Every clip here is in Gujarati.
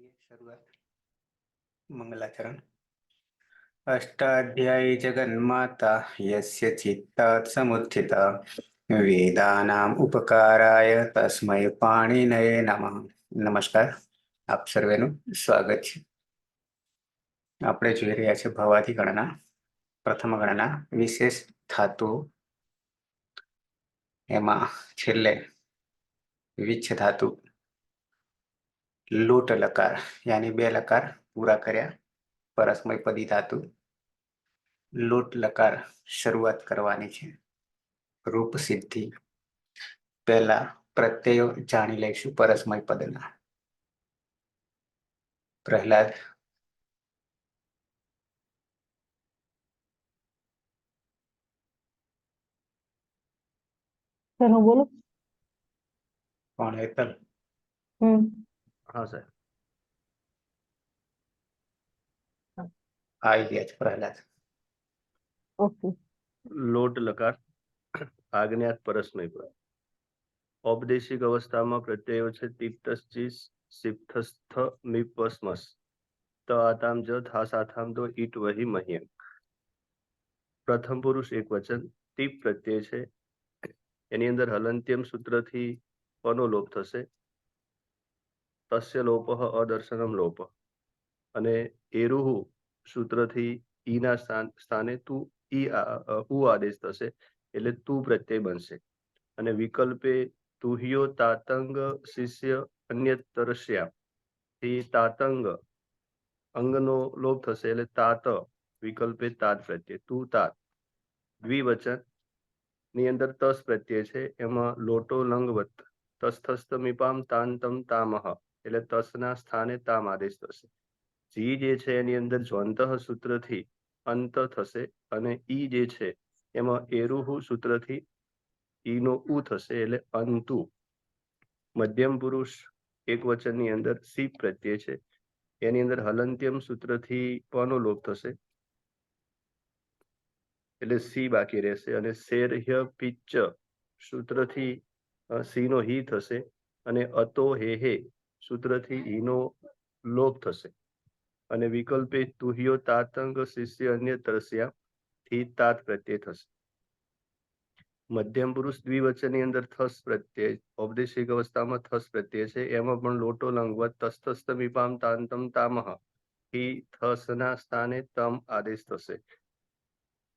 કરીએ શરૂઆત. મંગલાચરણ. અષ્ટાધ્યાયી જગન્માતા યસ્ય ચિત્તાत् સમુત્થિતા વેદાનામ ઉપકારાય તસ્મૈ પાણિનયે નમઃ. નમસ્કાર, આપ સર્વેનું સ્વાગત છે. આપણે જોઈ રહ્યા છે ભવાથી ગણના, પ્રથમ ગણના વિશેષ ધાતુ. એમાં છેલ્લે વિચ્છ ધાતુ લોટ લકાર યાની 2 લકાર પૂરા કર્યા. પરસ્મય પદી ધાતુ લોટ લકાર શરૂઆત કરવાની છે. રૂપ સિદ્ધિ પહેલા પ્રત્યયો જાણી લઈશું પરસ્મય પદના. પ્રહલાદ. સર હું બોલું? કોણ? હેતલ. હા સર. આવી ગયા છે પ્રહલાદ. ઓકે. લોટ લકાર આજ્ઞાત પરસ્મય પદ. ઔપદેશિક અવસ્થામાં પ્રત્યયો છે તિપ્તશ્ચિસ સિપ્તસ્થ મિપસ્મસ ત આતામ જ થાસ આથામ તો ઈટ વહી મહ્યમ. પ્રથમ પુરુષ એક વચન ટીપ પ્રત્યય છે. એની અંદર હલંત્યમ સૂત્રથી પનો લોપ થશે. તસ્ય લોપ અદર્શનમ લોપ. અને એરુહુ સૂત્રથી ઈના સ્થાને તું ઉ આદેશ થશે એટલે તું પ્રત્યય બનશે. અને વિકલ્પે તુહ્યો તાતંગ શિષ્ય અન્યતરસ્યા થી તાતંગ અંગનો લોપ થશે એટલે તાત વિકલ્પે તાત પ્રત્યય તું તાત. દ્વિવચન ની અંદર તસ પ્રત્યય છે, એમાં લોટો લંગવત તસ્થસ્ત મીપામ તાંતમ તામહ એટલે તસના સ્થાને તામ આદેશ થશે. જી જે છે એની અંદર જ્વંત સૂત્રથી અંત થશે અને ઈ જે છે એમાં એરુહુ સૂત્રથી ઈનો ઉ થશે એટલે અંતુ. મધ્યમ પુરુષ એક વચનની અંદર સી પ્રત્યય છે, એની અંદર હલંત્યમ સૂત્રથી પનો લોપ થશે એટલે સી બાકી રહેશે. અને શેર્હ્ય પિચ્ચ સૂત્રથી સી નો હી થશે અને અતો હે સૂત્રથી ઈનો લોપ થશે. અને વિકલ્પે તુહ્યો તાતંગ શિષ્ય અન્ય તરસ્યા થી તાત પ્રત્યય થશે. મધ્યમ પુરુષ દ્વિવચનની અંદર થસ પ્રત્યય ઔપદેશિક અવસ્થામાં થસ પ્રત્યય છે, એમાં પણ લોટો લંગવત તસ્થસ્ત મીપામ તાંતમ તામહ થી થસના સ્થાને તમ આદેશ થશે.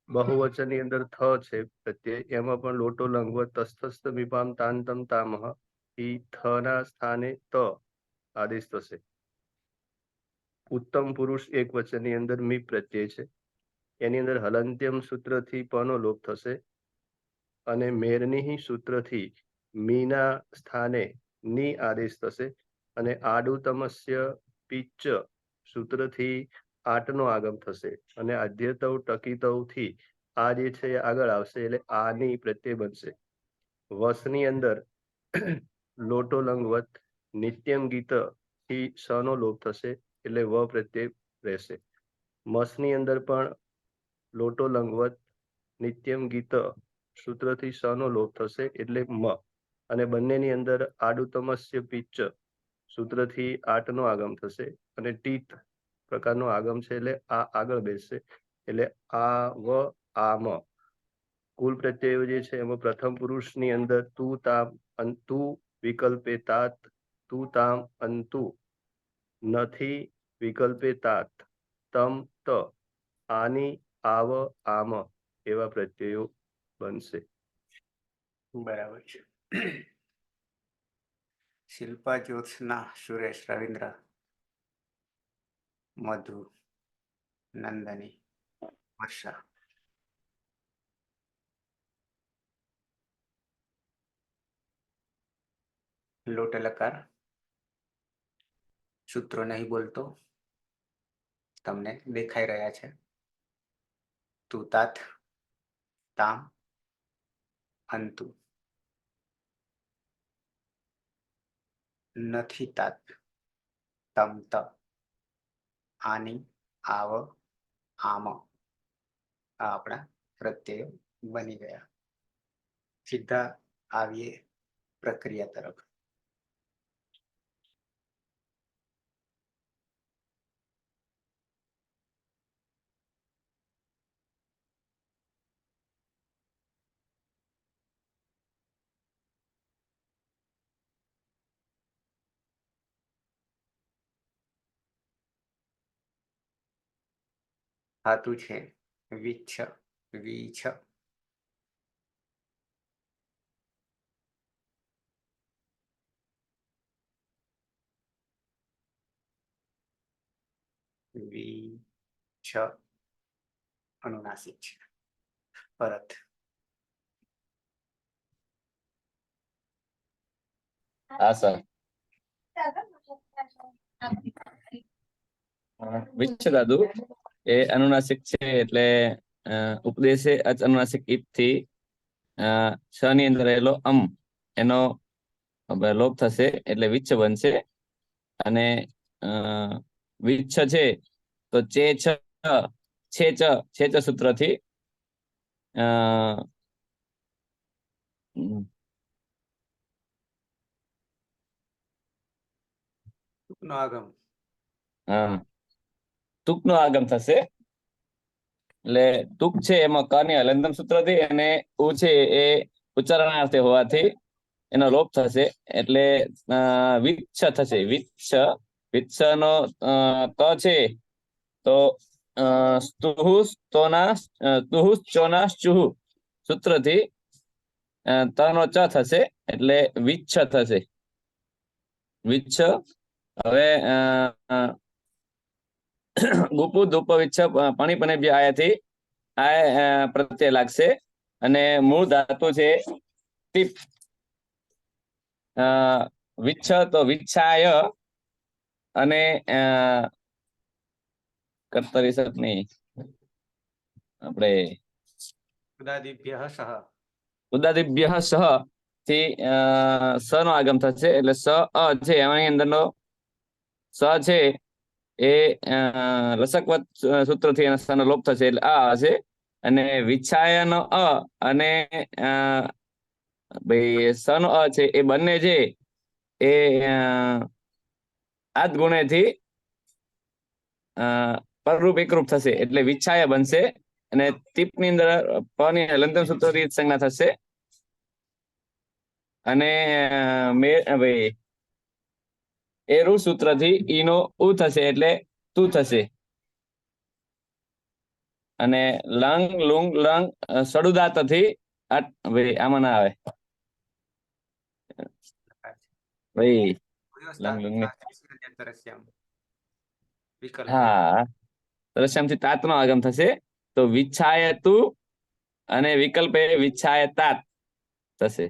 બહુવચનની અંદર થ છે પ્રત્યય, એમાં પણ લોટો લંગવત તસ્થસ્ત મીપામ તાંતમ તામહ થી થના સ્થાને ત આદેશ થશે. ઉત્તમ પુરુષ એક વચનની અંદર મી પ્રત્યય છે, એની અંદર હલંત્યમ સૂત્રથી પનો લોપ થશે અને મેરની સૂત્રથી મીના સ્થાને ની આદેશ થશે. અને આડુ તમસ્ય પિચ્ચ સૂત્રથી આટનો આગમ થશે અને આદ્યતવ ટકીતવ થી આ જે છે આગળ આવશે એટલે આની પ્રત્યય બનશે. વસની અંદર લોટો લંગવત નિત્યમ ગીત થી સ નો લોપ થશે એટલે વ પ્રત્યય રહેશે. મસની અંદર પણ લોટો લંગવત નિત્યમ ગીત સૂત્રથી સ નો લોપ થશે એટલે મ. અને બંનેની અંદર આડુતમસ્ય પિચ્ચ સૂત્રથી આટનો આગમ થશે અને ટીત પ્રકારનો આગમ છે એટલે આ આગળ બેસશે એટલે આ વ આ મ. કુલ પ્રત્યયો જે છે એમાં પ્રથમ પુરુષની અંદર તું તામ અંતુ વિકલ્પે તાત તું તામ અંતુ નથી વિકલ્પે તાત તમ ત આની આવ આમ એવા પ્રત્યયો બનશે. બરાબર છે. શિલ્પા, જ્યોત્સના, સુરેશ, રવિન્દ્ર, મધુ, નંદની, વર્ષા. લોટ લકાર સૂત્રો નહીં બોલતો, તમને દેખાઈ રહ્યા છે. તું તાત તામ અંતુ. નથી તાત તમ ત આની આવ આમ. આ આપણા પ્રત્યયો બની ગયા. સીધા આવીએ પ્રક્રિયા તરફ. ધાતુ છે વિચ્છ વીછ વીછ અનુનાસિક છે પરત હા સર વિચ્છ ધાતુ એ અનુનાસિક છે એટલે ઉપદેશે અચ અનુનાસિક ઈપ થી શ ની અંદર રહેલો એનો લોપ થશે એટલે વિચ્છ બનશે અને વિચ્છ છે તો ચે છ સૂત્રથી ટૂંકનો આગમ તુકનો આગમ થશે એટલે તુક છે એમાં ક ની હલંતમ સૂત્રથી અને ઉ છે એ ઉચ્ચારણાર્થે હોવાથી એનો લોપ થશે એટલે વિચ્છ થશે વિચ્છ નો ત છે તો સ્તુહુ સૂત્રથી ત નો ચ થશે એટલે વિચ્છ થશે વિચ્છ હવે ગુપુ ધૂપ વિચ્છ પાણી પને બી આયાથી આ પ્રત્યય લાગશે અને મૂળ ધાતુ છે ટીપ વિચ્છ તો વિચ્છાય અને કર્તરી સત નહીં આપણે ઉદાદિભ્યઃ સહ ઉદાદિભ્યઃ સહ થી સ નો આગમ થશે એટલે સ અ છે એની અંદરનો સ છે એ રસકવત સૂત્રથી એના સ્થાનો લોપ થશે એટલે આ હશે અને વિચ્છાયનો અ અને ભાઈ સ નો અ છે એ બંને છે એ આદ ગુણેથી પરરૂપ એકરૂપ થશે એટલે વિચ્છાય બનશે અને ટીપની અંદર પ ની હલંતમ સૂત્રથી સંજ્ઞા થશે અને ભાઈ એરુ સૂત્રથી ઈનો ઉ થશે એટલે તું થશે અને લંગ લુંગ લંગ સડુદાતથી ભાઈ આમાં ના આવે ભાઈ લંગ લુંગ ને વિકલ્પ હા તરસ્યામથી તાત નો આગમ થશે તો વિચ્છાય તું અને વિકલ્પે વિચ્છાય તાત થશે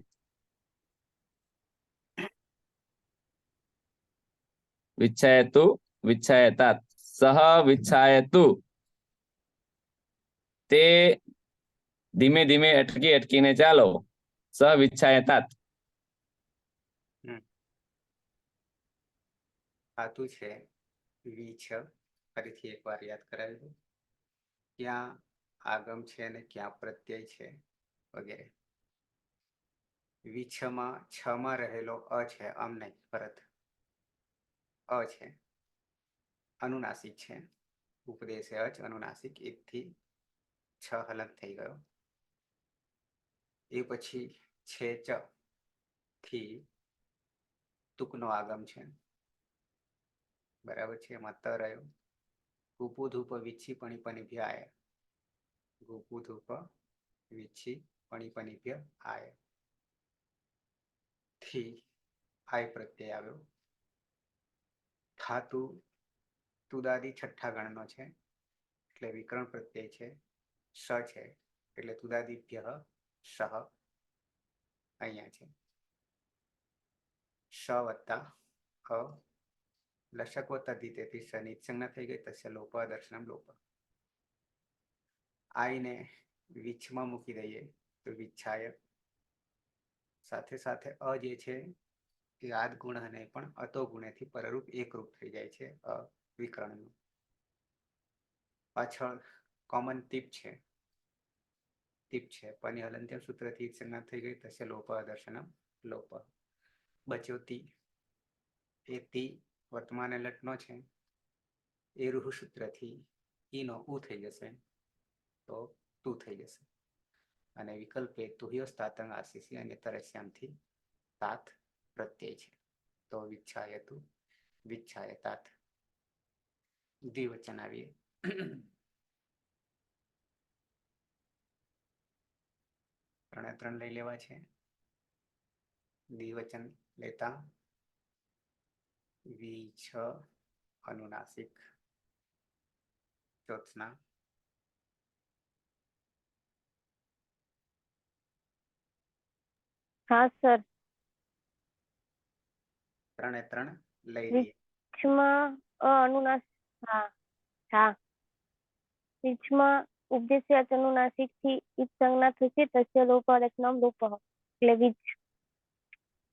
વિચ્છાયતુ વિચ્છાયતાત સહ વિચ્છાયતુ તે ધીમે ધીમે અટકીને ચાલો સહ વિચ્છાયતાત ધાતુ છે વિચ્છ ફરીથી એકવાર યાદ કરાવી દો ક્યાં આગમ છે અને ક્યાં પ્રત્યય છે વગેરે વિચ્છમાં છમાં રહેલો અ છે આમ નહીં પરત અ છે અનુનાસિક છે ઉપદેશ અચ અનુનાસિક એકથી છ હલંત થઈ ગયો એ પછી છે ચ થી તુકનો આગમ છે બરાબર છે એમાં ત રહ્યો ગુપુ ધૂપ વિચ્છી પણિપનિભ્ય આય ગુપુ ધૂપ વિચ્છી પણિપનિભ્ય આય થી આય પ્રત્યય આવ્યો ધાતુ તુદાદી છઠ્ઠા ગણનો છે એટલે વિકરણ પ્રત્યય છે સ છે એટલે તુદાદિભ્ય સહ અહીંયા છે સ વત્તા અ લશક વત્તા તેથી શનિ સંજ્ઞા થઈ ગઈ તસ્ય લોપ દર્શનમ લોપ આઈને વિચ્છમાં મૂકી દઈએ તો વિચ્છાય સાથે સાથે અ જે છે એ આદ ગુણ અને પણ અતો ગુણેથી પરરૂપ એકરૂપ થઈ જાય છે વિકરણનું પાછળ કોમન ટીપ છે પની હલંત્યમ સૂત્રથી સંજ્ઞા થઈ ગઈ તસ્ય લોપ દર્શનમ લોપ બચ્યો તી એ તી વર્તમાન લટનો છે એ રૂહ સૂત્રથી ઈનો ઉ થઈ જશે તો તું થઈ જશે અને વિકલ્પે તુહ્યો તાતંગ આરસીસી અને તરસ્યામથી તાત પ્રત્યય છે તો વિચ્છાયતુ વિચ્છાય તાત દ્વિવચન આવીએ ત્રણે લઈ લેવા છે. દ્વિવચન લેતા વી6 અનુનાસિક ચોથના. હા સર. ત્રણે લઈ લઈએ. વીચમાં અનુનાસ હા હા વીચમાં ઉપદેશ્ય અનુનાસિક થી ઈચ સંજ્ઞા થશે તસ્ય લોપ રચનામ લોપ એટલે વીચ.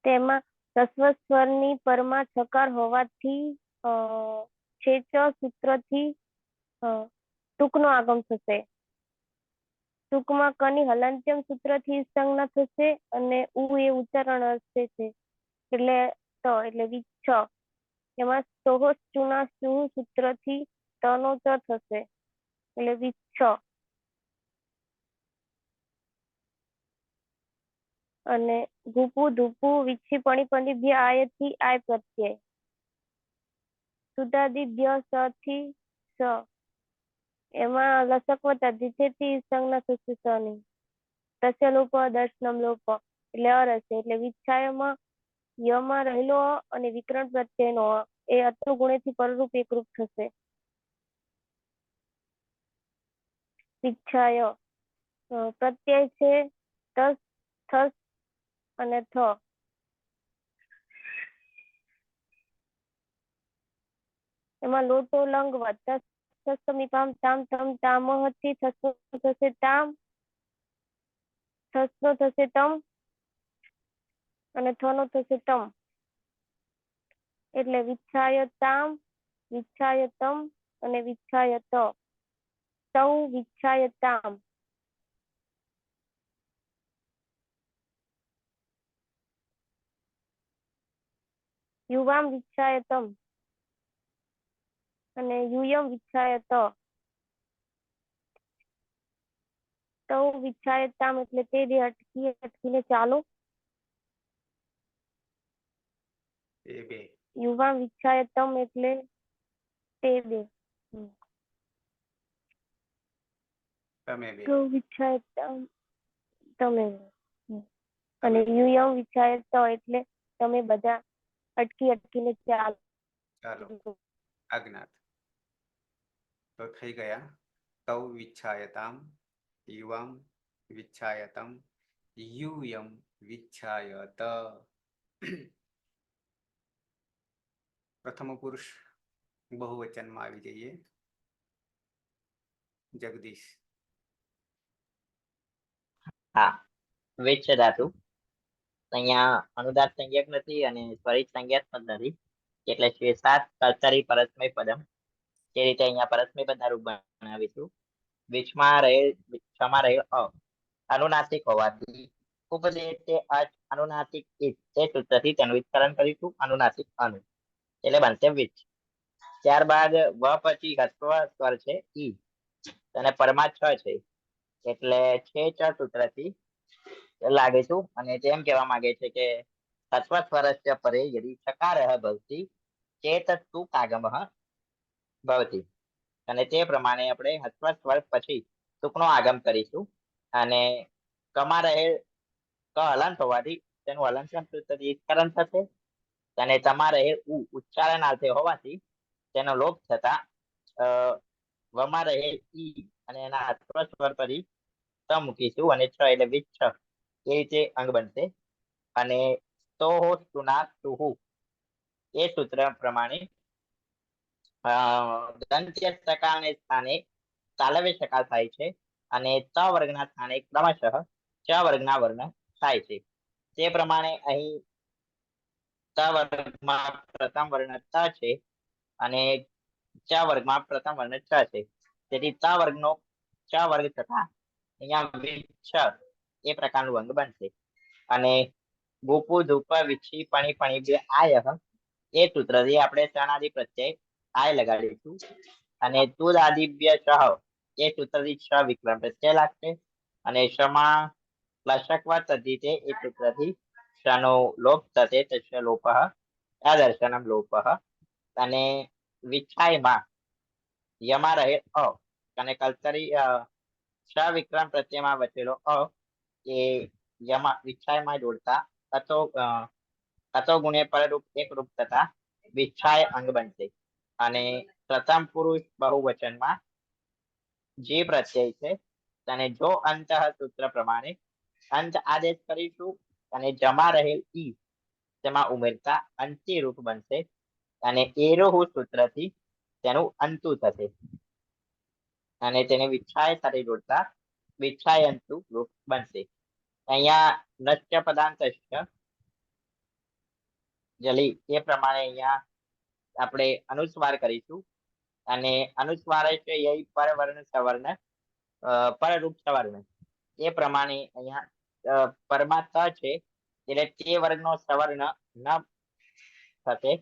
તેમાં રસ્વ સ્વરની પરમાં છકાર હોવાથી છેચ સૂત્રથી ટૂંકનો આગમ થશે. ટૂંકમાં કની હલંત્યમ સૂત્રથી સંજ્ઞા થશે અને ઉ એ ઉચ્ચારણ અર્થે છે એટલે એટલે વીચ 6. એમાં સોહો ચુના સુહ સૂત્રથી તનો ચ થશે એટલે વીચ 6. અને ગુપુ ધુપુ વિચ્છી પણી પંડિભ્ય આયથી આય પ્રત્યય સુદાદિભ્ય સ થી સ. એમાં લસકવતા દીધેથી સંજ્ઞા થશે સ ની. તસ્ય લોપ દર્શનમ લોપ એટલે અરસે એટલે વિચ્છાયમાં યમાં રહેલો અને વિકરણ પ્રત્યયનો એ અત્ર ગુણેથી પરરૂપ એકરૂપ થશે. વિચ્છાય પ્રત્યય છે તસ થસ અને થ. એમાં લોટો લંગ વત્તા સમીપામ તામ તમ તામહથી થસો થશે તામ થસનો થશે તમ અને થનો થશે તમ એટલે વિચ્છાય તામ વિચ્છાય તમ અને વિચ્છાય ત. તૌ વિચ્છાય તામ. યુવામ વિચ્છાય તમ અને યુયમ વિચ્છાય ત. તૌ વિચ્છાય તામ એટલે તે બે અટકીને ચાલો. એ બે. યુવામ વિચ્છાય તમ એટલે તે બે. તમે બે. તૌ વિચ્છાય તમ તમે. અને યુયમ વિચ્છાય ત એટલે તમે બધા અટકીને ચાલો. ચાલો અજ્ઞાત. તો થઈ ગયા તૌ વિચ્છાયતામ યુવામ વિચ્છાયતમ યુયમ વિચ્છાયત. પ્રથમ પુરુષ બહુવચનમાં આવી જઈએ. જગદીશ. હા વિચ્છ ધાતુ અહીંયા અનુદાત સંજ્ઞક નથી અને સ્વરિત સંજ્ઞક પણ નથી એટલે શ્વેતાત કર્તરી પરસ્મય પદમ તે રીતે અહીંયા પરસ્મય પદના રૂપ બનાવીશું. વિચમાં રહેલ અ અનુનાસિક હોવાથી ઉપદેશે અચ અનુનાસિક ઇચ તે સૂત્રથી તેનું વિસ્તરણ કરીશું અનુનાસિક અનુ એટલે બનશે વિચ. ત્યારબાદ વ પછી હસ્વ સ્વર છે ઈ અને પરમા 6 છે એટલે છે ચ સૂત્રથી લાગીશું અને તેમ કહેવા માંગે છે કે હસ્વ સ્વરસ્ય પરે યદિ ચકારઃ ભવતિ ચેત તુક આગમઃ ભવતિ અને તે પ્રમાણે આપણે હસ્વ સ્વર પછી ટૂંકનો આગમ કરીશું અને કમાં રહેલ ક હલંત હોવાથી તેનું હલંત વિસ્તરણ થશે અને તમારે ઉચ્ચારણાર્થે હોવાથી તેનો લોપ થતા વમાં રહેલ ઈ અને એના હસ્વ સ્વર પછી ત મૂકીશું અને 6 એટલે વિચ 6 એ રીતે અંગ બનશે. અને તો સુના સુહુ એ સૂત્ર પ્રમાણે દંત્ય સકાળને સ્થાને તાલવ્ય સકાળ થાય છે અને ત વર્ગના સ્થાને ક્રમશઃ ચ વર્ગના વર્ણ થાય છે. તે પ્રમાણે અહીં ત વર્ગમાં પ્રથમ વર્ણ ત છે અને ચ વર્ગમાં પ્રથમ વર્ણ ચ છે. તેથી ત વર્ગનો ચ વર્ગ થતા અહીંયા વિચ્છ એ પ્રકારનું અંગ બનશે. અને ગોપુ ધૂપ વિચ્છી પણી પણી આય એ સૂત્રથી આપણે શરણાદી પ્રત્યય આય લગાડીશું અને તુદ આદિભ્ય સહ એ સૂત્રથી ક્ષ વિક્રમ પ્રત્યય લાગશે અને ક્ષમા લશકવા તદ્ધિતે એ સૂત્રથી ક્ષનો લોપ થશે તસ્ય લોપઃ અદર્શનમ લોપઃ. અને વિચ્છાયમાં યમાં રહે અને કલ્તરી ક્ષ વિક્રમ પ્રત્યયમાં બચેલો એ જમા વિચ્છાયમાં જોડતા અતો ગુણ્ય પરરૂપ એક રૂપ થતા વિચ્છાય અંગ બનશે. અને પ્રથમ પુરુષ બહુવચનમાં જે પ્રત્યય છે અને જો અંત સૂત્ર પ્રમાણે અંત આદેશ કરીશું અને જમા રહેલ ઈ તેમાં ઉમેરતા અંત્ય રૂપ બનશે અને એરોહુ સૂત્રથી તેનું અંતુ થશે અને તેને વિચ્છાય સાથે જોડતા વિચ્છાયંતુ રૂપ બનશે. અહીંયા નશ્ય પદાંત જલી એ પ્રમાણે અહીંયા આપણે અનુસ્વાર કરીશું અને અનુસ્વાર છે એ પરવર્ણ સવર્ણ પરરૂપ સવર્ણ એ પ્રમાણે અહીંયા પરમાં ત છે એટલે તે વર્ગનો સવર્ણ ન થશે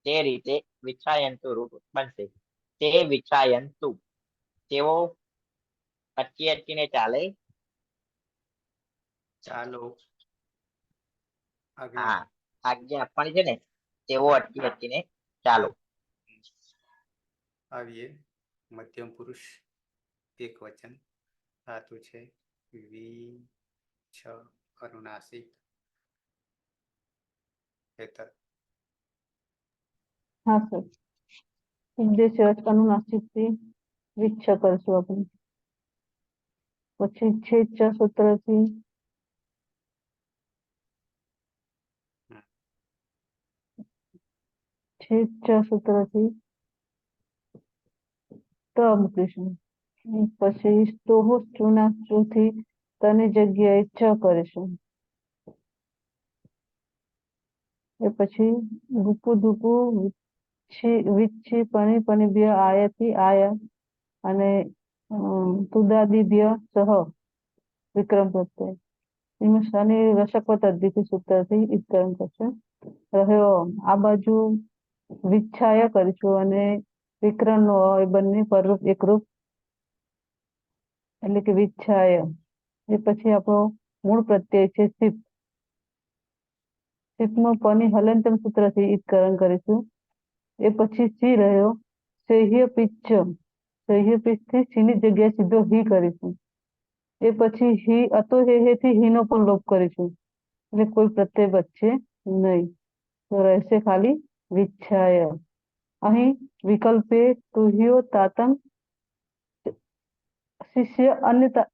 તે રીતે વિચ્છાયંતુ રૂપ બનશે. તે વિચ્છાયંતુ તેઓ અટકી અટકીને ચાલે. ચાલો હા આજ્ઞા આપવાની છે ને તેઓ અટકી અટકીને ચાલો. આવીએ મધ્યમ પુરુષ એક વચન ધાતુ છે વિચ્છ અનુનાસિક હેતર. હા સર, ઉદ્દેશ્ય અનુનાસિક થી વિચ્છ કરશું આપણે. પછી છેદ સૂત્રથી સૂત્રથી ત મૂકીશું. પછી સ્તોહો ચૂના ચૂથી તની જગ્યાએ ચ કરીશું. એ પછી ગુપુ ધુપુ વિચ્છી પની પનિભ્ય આયથી આયા અને તુદાદિભ્ય સહ વિક્રમ પ્રત્યય એમાં શનિ રસકવત અદ્વિતિ સૂત્રથી ઈત્કરણ કરશે. રહ્યો આ બાજુ વિચ્છાય કરીશું અને વિક્રમ નો એ બંને પરરૂપ એકરૂપ એટલે કે વિચ્છાય. એ પછી આપણો મૂળ પ્રત્યય છે સિપ. સિપમાં પની હલંતમ સૂત્રથી ઈત્કરણ કરીશું. એ પછી સી રહ્યો સહ્ય પિચ્ચ. સહ્ય પિચ્ચ થી સી ની જગ્યાએ સીધો હી કરીશું. એ પછી હી અતો હે થી હી નો પણ લોપ કરીશું એટલે કોઈ પ્રત્યય બચશે નહીં. તો રહેશે ખાલી વિચ્છાય. અહીં વિકલ્પે તુહ્યો તાતમ શિષ્ય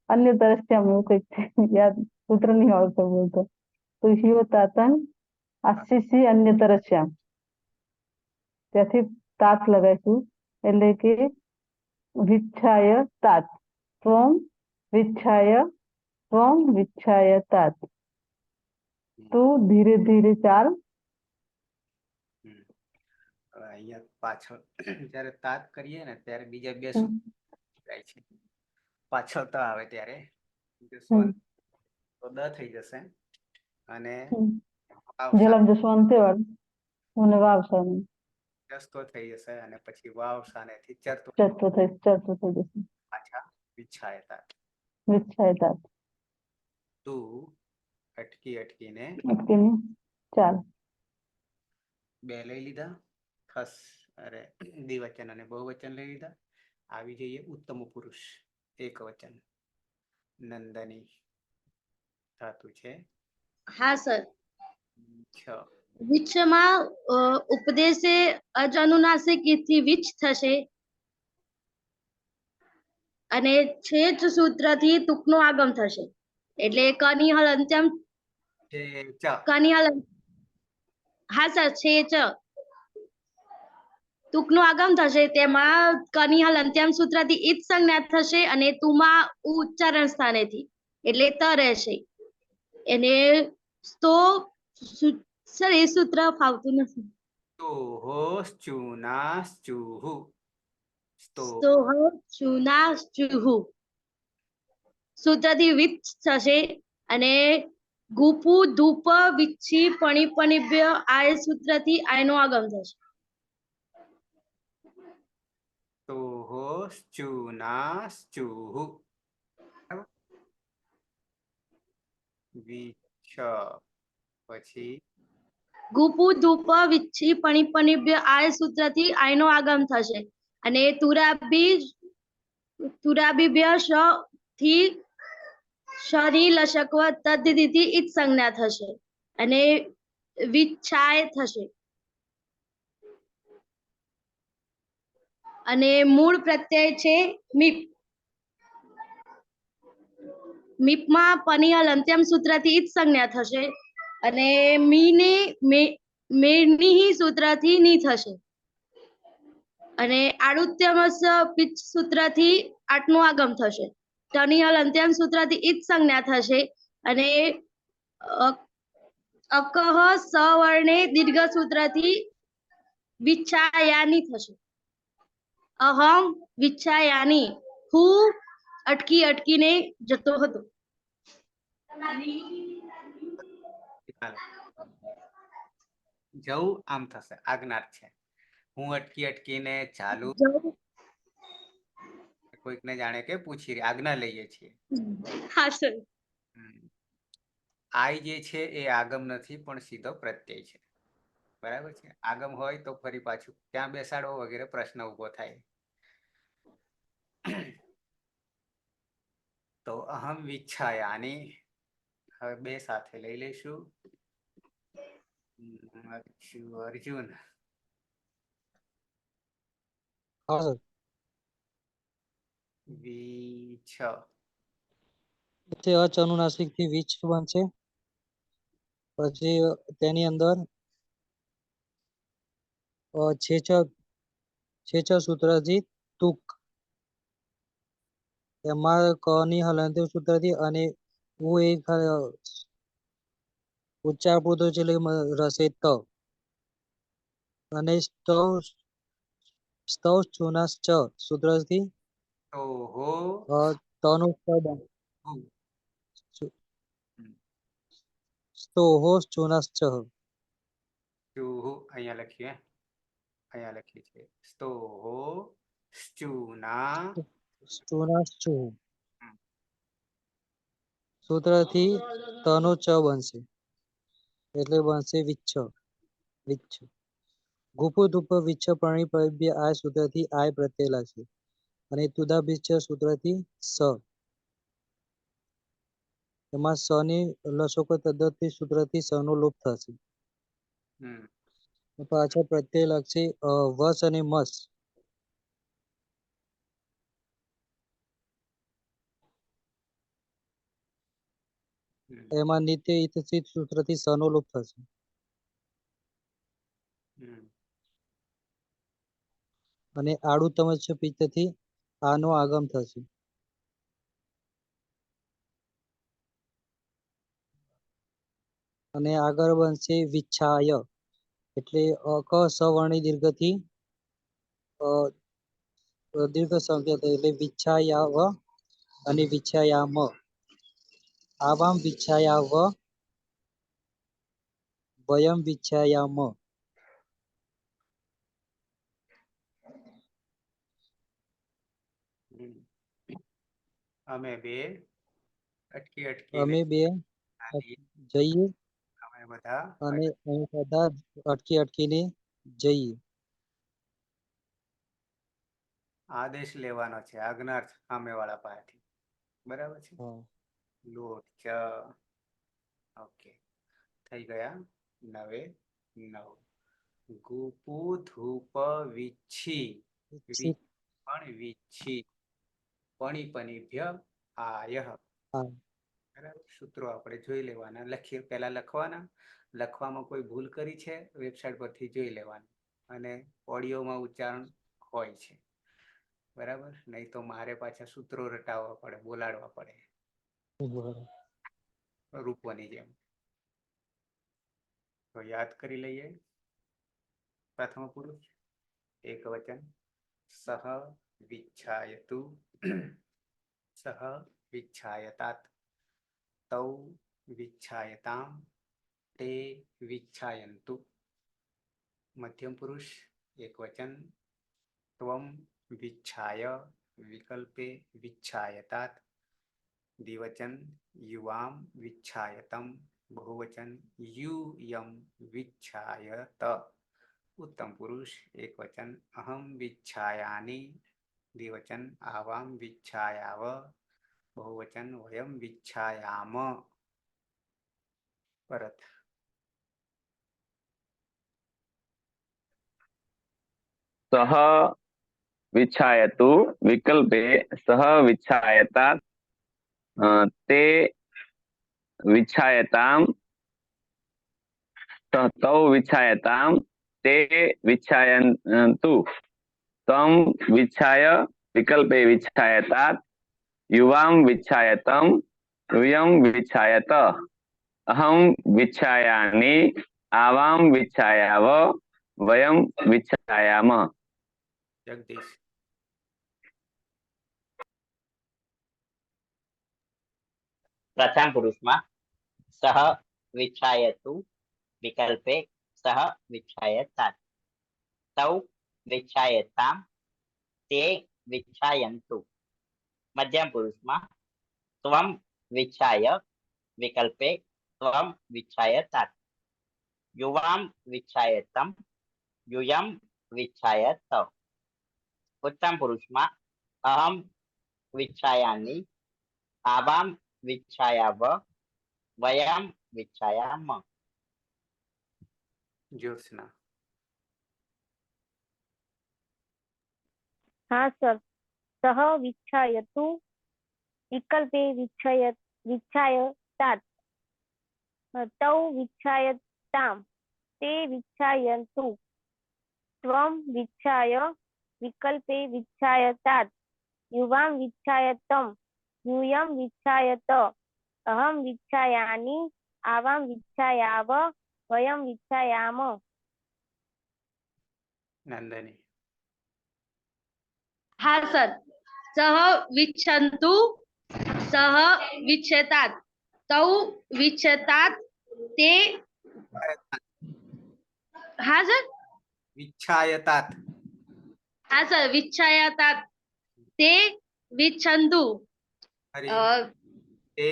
અન્ય તરસ્યામ એવું કંઈક છે, યાદ સૂત્ર નહીં આવડતો બોલતો. તુહ્યો તાતન આશિષી અન્ય તરસ્યામ ત્યાંથી તાત લગાઈશું એટલે કે વિચ્છાય તાત. ત્વમ વિચ્છાય તાત. તું ધીરે ધીરે ચાલ. અહીંયા પાછળ જયારે તાત કરીએ ને ત્યારે બીજા બે સૂત્ર જાય છે. પાછળ ત આવે ત્યારે તો દ થઈ જશે અને જલમ જસવંત વાળું મને વાવસાનું જસ્તો થઈ જશે અને પછી વાવ સાનેથી ચરતો થઈ જશે. પાછા વિચ્છાય તાત. વિચ્છાય તાત. તું અટકી અટકીને ચાલ. બે લઈ લીધા ખસ અરે દ્વિવચન અને બહુવચન લઈ લીધા. આવી જઈએ ઉત્તમ પુરુષ એક વચન નંદની ધાતુ છે. હા સર, છ વિચ્છમાં ઉપદેશે અજ અનુનાસિક થી વિચ્છ થશે અને છેદ સૂત્રથી તુકનો આગમ થશે એટલે કની હલ અંત્યમ કની હલ. હા સર, છે ચ તુકનું આગમ થશે તેમાં કની હલ અંત્યમ સૂત્રથી ઈત સંજ્ઞા થશે અને તુમાં ઉચ્ચારણ સ્થાનેથી એટલે ત રહેશે. એને તો સર એ સૂત્ર ફાવતું નથી. સૂત્રથી વિચ્છ થશે અને ગુપુ ધૂપ વિચ્છી પણી પનિભ્ય આ સૂત્રથી આયનો આગમ થશે. પછી ગુપુ ધૂપ વિચ્છી પણી પનિભ્ય આ સૂત્રથી આયનો આગમ થશે અને તુરાબિભ્ય થી શરી લશકવ તદ્દિતિ ઈચ સંજ્ઞા થશે અને વિચ્છાય થશે અને મૂળ પ્રત્યય છે મીપ. મીપમાં પનિહલ અંત્યમ સૂત્રથી ઈચ સંજ્ઞા થશે અને મીને મેની સૂત્રથી ની થશે અને આડુત્યમસ પિચ સૂત્રથી આઠનું આગમ થશે. ટનિહલ અંત્યમ સૂત્રથી ઈચ સંજ્ઞા થશે અને અકહ સવર્ણે દીર્ઘ સૂત્રથી વિચ્છાયાની થશે. અહમ વિચ્છાયાની, હું અટકીને જતો હતો. હાલો. જવું આમ થશે, આજ્ઞાર છે. હું અટકીને ચાલુ, કોઈકને જાણે કે પૂછી આજ્ઞા લઈએ છીએ. હા સર. આઈ જે છે એ આગમ નથી પણ સીધો પ્રત્યય છે. બરાબર છે. આગમ હોય તો ફરી પાછું ત્યાં બેસાડવો વગેરે પ્રશ્ન ઉભો થાય. તો અહમ વિચ્છાયાની હવે બે સાથે લઈ લઈશું. અર્જુન. હા સર. વિચ્છ. તે અચ અનુનાસિક થી વિચ્છ બનશે. પછી તેની અંદર છેચ સૂત્રથી તુક, એમાં કની હલંત્ય સૂત્રથી અને હું એક ઉચ્ચાર પૂરતો છે એટલે રસે ત અને સ્તવ ચુનાસ ચ સૂત્રથી ઓહો. તનું સ્તોહો ચુનાસ ચ. અહીંયા લખીએ, અહીંયા લખીએ છીએ સ્તોહો શ્ચુના ચુનાશ્ચુ સૂત્રથી તનો ચ બનશે એટલે બનશે વિચ્છ. વિચ્છ ગુપુ ધુપ વિચ્છ પ્રણી પરભ્ય આ સૂત્રથી આય પ્રત્યય લાગશે અને તુદાભિચ્છ સૂત્રથી સ. એમાં સ ની લસોકો તદ્દથી સૂત્રથી સ નો લોપ થશે. પાછળ પ્રત્યય લાગશે વસ અને મસ. એમાં નિત્ય ઈતસિત સૂત્રથી સ નો લોપ થશે. અને આડું તમચ પિત્તથી આનો આગમ થશે. અને આગળ બનશે વિચ્છાય એટલે અક સવર્ણી દીર્ઘથી દીર્ઘ સંકેત એટલે વિચ્છાયાવ અને વિચ્છાયામ. આવામ વિચ્છાયાવ વયમ વિચ્છાયામ. અમે બે અટકી અમે બે જઈએ અમે બધા અને અમે બધા અટકીને જઈએ. આદેશ લેવાનો છે આજ્ઞાર્થ સામેવાળા પાસેથી. બરાબર છે. લોટ ચ. ઓકે, થઈ ગયા 9 9. ગુપુ ધૂપ વિચ્છી પણ વિચ્છી પણિપનિભ્ય આયઃ. બરાબર, સૂત્રો આપણે જોઈ લેવાના. પહેલા લખવાના, લખવામાં કોઈ ભૂલ કરી છે વેબસાઇટ પરથી જોઈ લેવાનું અને ઓડિયોમાં ઉચ્ચારણ હોય છે. બરાબર, નહીં તો મારે પાછા સૂત્રો રટાવવા પડે, બોલાડવા પડે રૂપોની જેમ. તો યાદ કરી લઈએ. પ્રથમ પુરુષ એક વચન સહ વિચ્છાયતુ સહ વિચ્છાયતાત તૌ વિચ્છાયતામ તે વિચ્છાયંતુ. મધ્યમ પુરુષ એક વચન ત્વમ વિચ્છાય વિકલ્પે વિચ્છાયતાત. દ્વિવચન યુવામ વિચ્છાયતમ. બહુવચન યુયમ વિચ્છાયત. ઉત્તમ પુરુષ એક વચન અહમ વિચ્છાયાની. દ્વિવચન આવામ વિચ્છાયાવ. बहुवचन वयम विच्छायाम परत सः विच्छायतु विकल्पे सः विच्छायतात् ते विच्छायताम् तौ विच्छायताम् ते विच्छायन्तु त्वं विच्छाय विकल्पे विच्छायतात् युवां विच्छायतं यूयं विच्छायत अहं विच्छायामि आवां विच्छायाव वयं विच्छायामः जगदीश પ્રથમ પુરુષમાં સહ વિચ્છાયતુ વિકલ્પે સહ વિચ્છાયતાत् તૌ વિચ્છાયતામ તે વિચ્છાયन्तु મધ્યમ પુરુષમાં ત્વમ વિચ્છાય વિકલ્પે ત્વમ વિચ્છાયતાत् યુવામ વિચ્છાયતમ यूयम विच्छायत उत्तम पुरुषમાં अहम विच्छायामि आवाम विच्छायाव वयम विच्छायाम ज्योत्सना हाँ सर सः विच्छायतु विकल्पे विच्छायतात् तौ विच्छायतां ते विच्छायन्तु त्वं विच्छाय विकल्पे विच्छायतात् युवां विच्छायतं यूयं विच्छायत अहं विच्छायामि आवां विच्छायाव वयं विच्छायाम नंदनी हाँ सर सः विच्छन्तु सः विच्छेतात् तौ विच्छेतात् ते हाँ सर विच्छायतात हाँ सर विच्छायतात् ते विच्छन्तु हरी अ, ते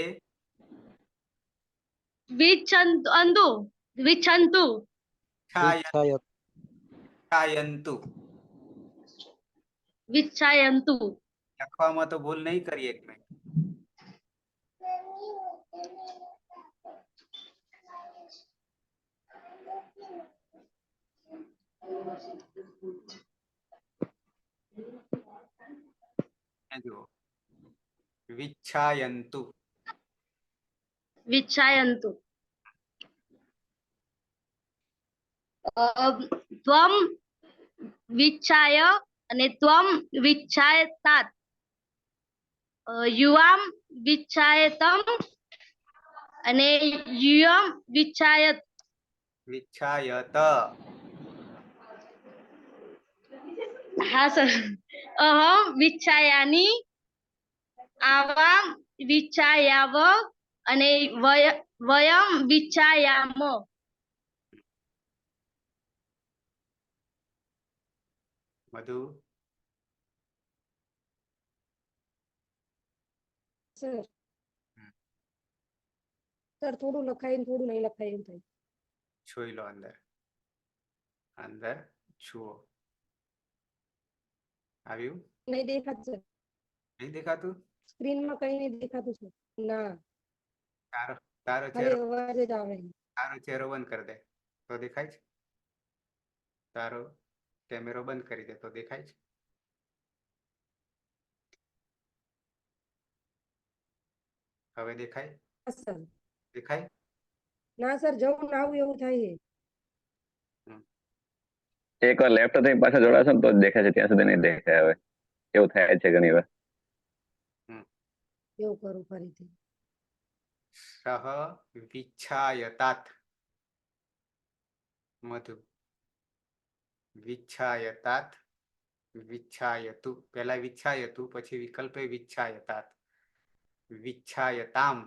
विच्छन्तु विच्छन्तु વિચ્છાયત छायंतु विच्छायन्तु લખવામાં તો ભૂલ નહીં કરી એક મિનિટ જુઓ વિચ્છાયંતુ विच्छायन्तु त्वं विच्छाय અને ત્વમ વિચ્છાયતાत् યુવામ વિચ્છાયતમ અને યુયમ વિચ્છાયત વિચ્છાયત હા સર અહમ વિચ્છાયાની આવામ વિચ્છાયાવ અને વયમ વિચ્છાયામ મધુ સર સર થોડું લખાય ને થોડું નહીં લખાય એમ થાય જોઈ લો અંદર અંદર જુઓ આવ્યું નહીં દેખાતું સર નહીં દેખાતું સ્ક્રીનમાં કઈ નહીં દેખાતું સર ના તારો તારો ખાલી ચહેરો અવાજ જ આવે તારો ચહેરો બંધ કરી દે તો દેખાય છે તારો કેમેરો બંધ કરી દે તો દેખાય છે હવે દેખાય હા સર દેખાય ના સર જવું ના આવું એવું થાય છે એકવાર લેફ્ટ થઈ પાછા જોડાશો ને તો જ દેખાય છે ત્યાં સુધી નહીં દેખાય હવે એવું થાય છે ઘણી વાર એવું કરું ફરીથી સહ વિચ્છાયતાत् મધુ વિચ્છાયતાत् વિચ્છાયતુ પહેલા વિચ્છાયતુ પછી વિકલ્પે વિચ્છાયતાत् વિચ્છાયતામ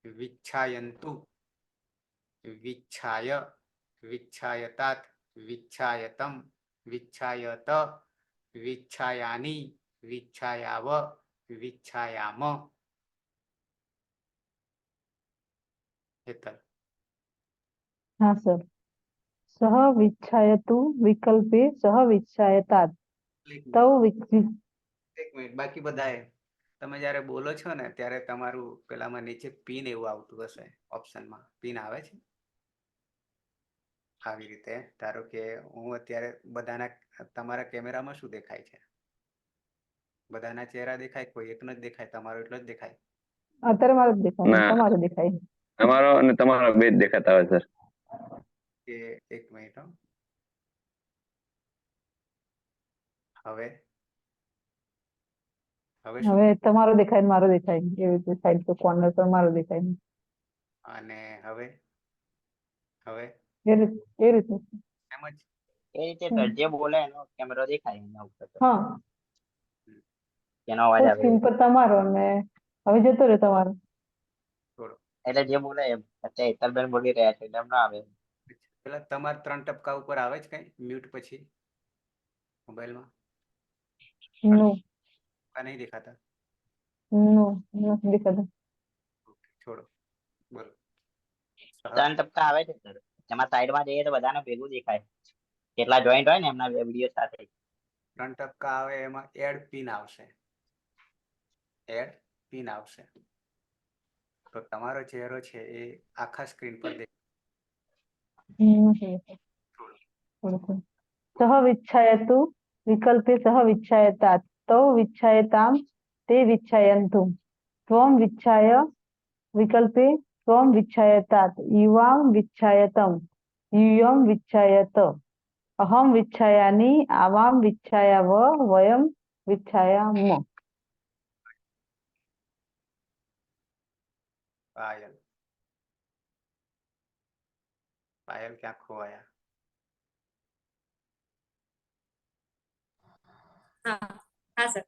વિચ્છાયन्तु વિચ્છાય વિચ્છાયતાत् વિચ્છાયતમ વિચ્છાયત વિચ્છાયાનિ વિચ્છાયાવ વિચ્છાયામ હેતલ हाँ सर सः विच्छायतु विकल्पे सः विच्छायतात् એક तौ મિનિટ બાકી બધાએ તમે જ્યારે બોલો છો ને ત્યારે તમારું પેલામાં નીચે પિન એવું આવતું હશે, ઓપ્શનમાં પિન આવે છે. આવી રીતે ધારો કે હું અત્યારે બધાના તમારા કેમેરામાં શું દેખાય છે? બધાના ચહેરા દેખાય, કોઈ એકનો જ દેખાય, તમારો એટલો જ દેખાય? અત્યારે મારો જ દેખાય, ના. તમારો દેખાય. તમારો અને તમારો બે જ દેખાતા હોય સર. કે એક મિનિટ હો. હવે હવે શું? હવે તમારો દેખાય ને મારો દેખાય એવી રીતે સાઈડ પર કોર્નર પર મારો દેખાય અને હવે હવે એ રીતે એમ જ. એ રીતે સર જે બોલે એનો કેમેરો દેખાય એના ઉપર તો. હા, એનો અવાજ આવે સ્ક્રીન પર તમારો ને હવે જતો રહે તમારો. થોડો એટલે જે બોલે એમ અત્યારે હેતલબેન બોલી રહ્યા છે એટલે એમ ના આવે. પેલા તમારા 3 ટપકા ઉપર આવે છે કઈ મ્યુટ પછી મોબાઈલમાં? નો નહીં દેખાતા? નો નથી દેખાતું. ઓકે, છોડો, બોલો. 3 ટપકા આવે છે સર, એમાં સાઈડમાં જઈએ તો બધાને ભેગું દેખાય, કેટલા જોઈન્ટ હોય ને એમના વિડીયો સાથે. 3 ટપકા આવે એમાં એડ પિન આવશે, એડ પિન આવશે. તો તમારો ચહેરો છે એ આખા સ્ક્રીન પર નથી દેખાતું. સહ વિચ્છાયતુ વિકલ્પે સહ વિચ્છાયતાत् તૌ વિચ્છાયતામ તે વિચ્છાયन्तु ત્વમ વિચ્છાય વિકલ્પે ત્વમ વિચ્છાયતાत् યુવામ વિચ્છાયતમ यूयम विच्छायत अहम विच्छायानि आवाम विच्छायाव वयम विच्छायाम. પાયલ પાયલ ક્યાં ખોવાયા? हाँ सर.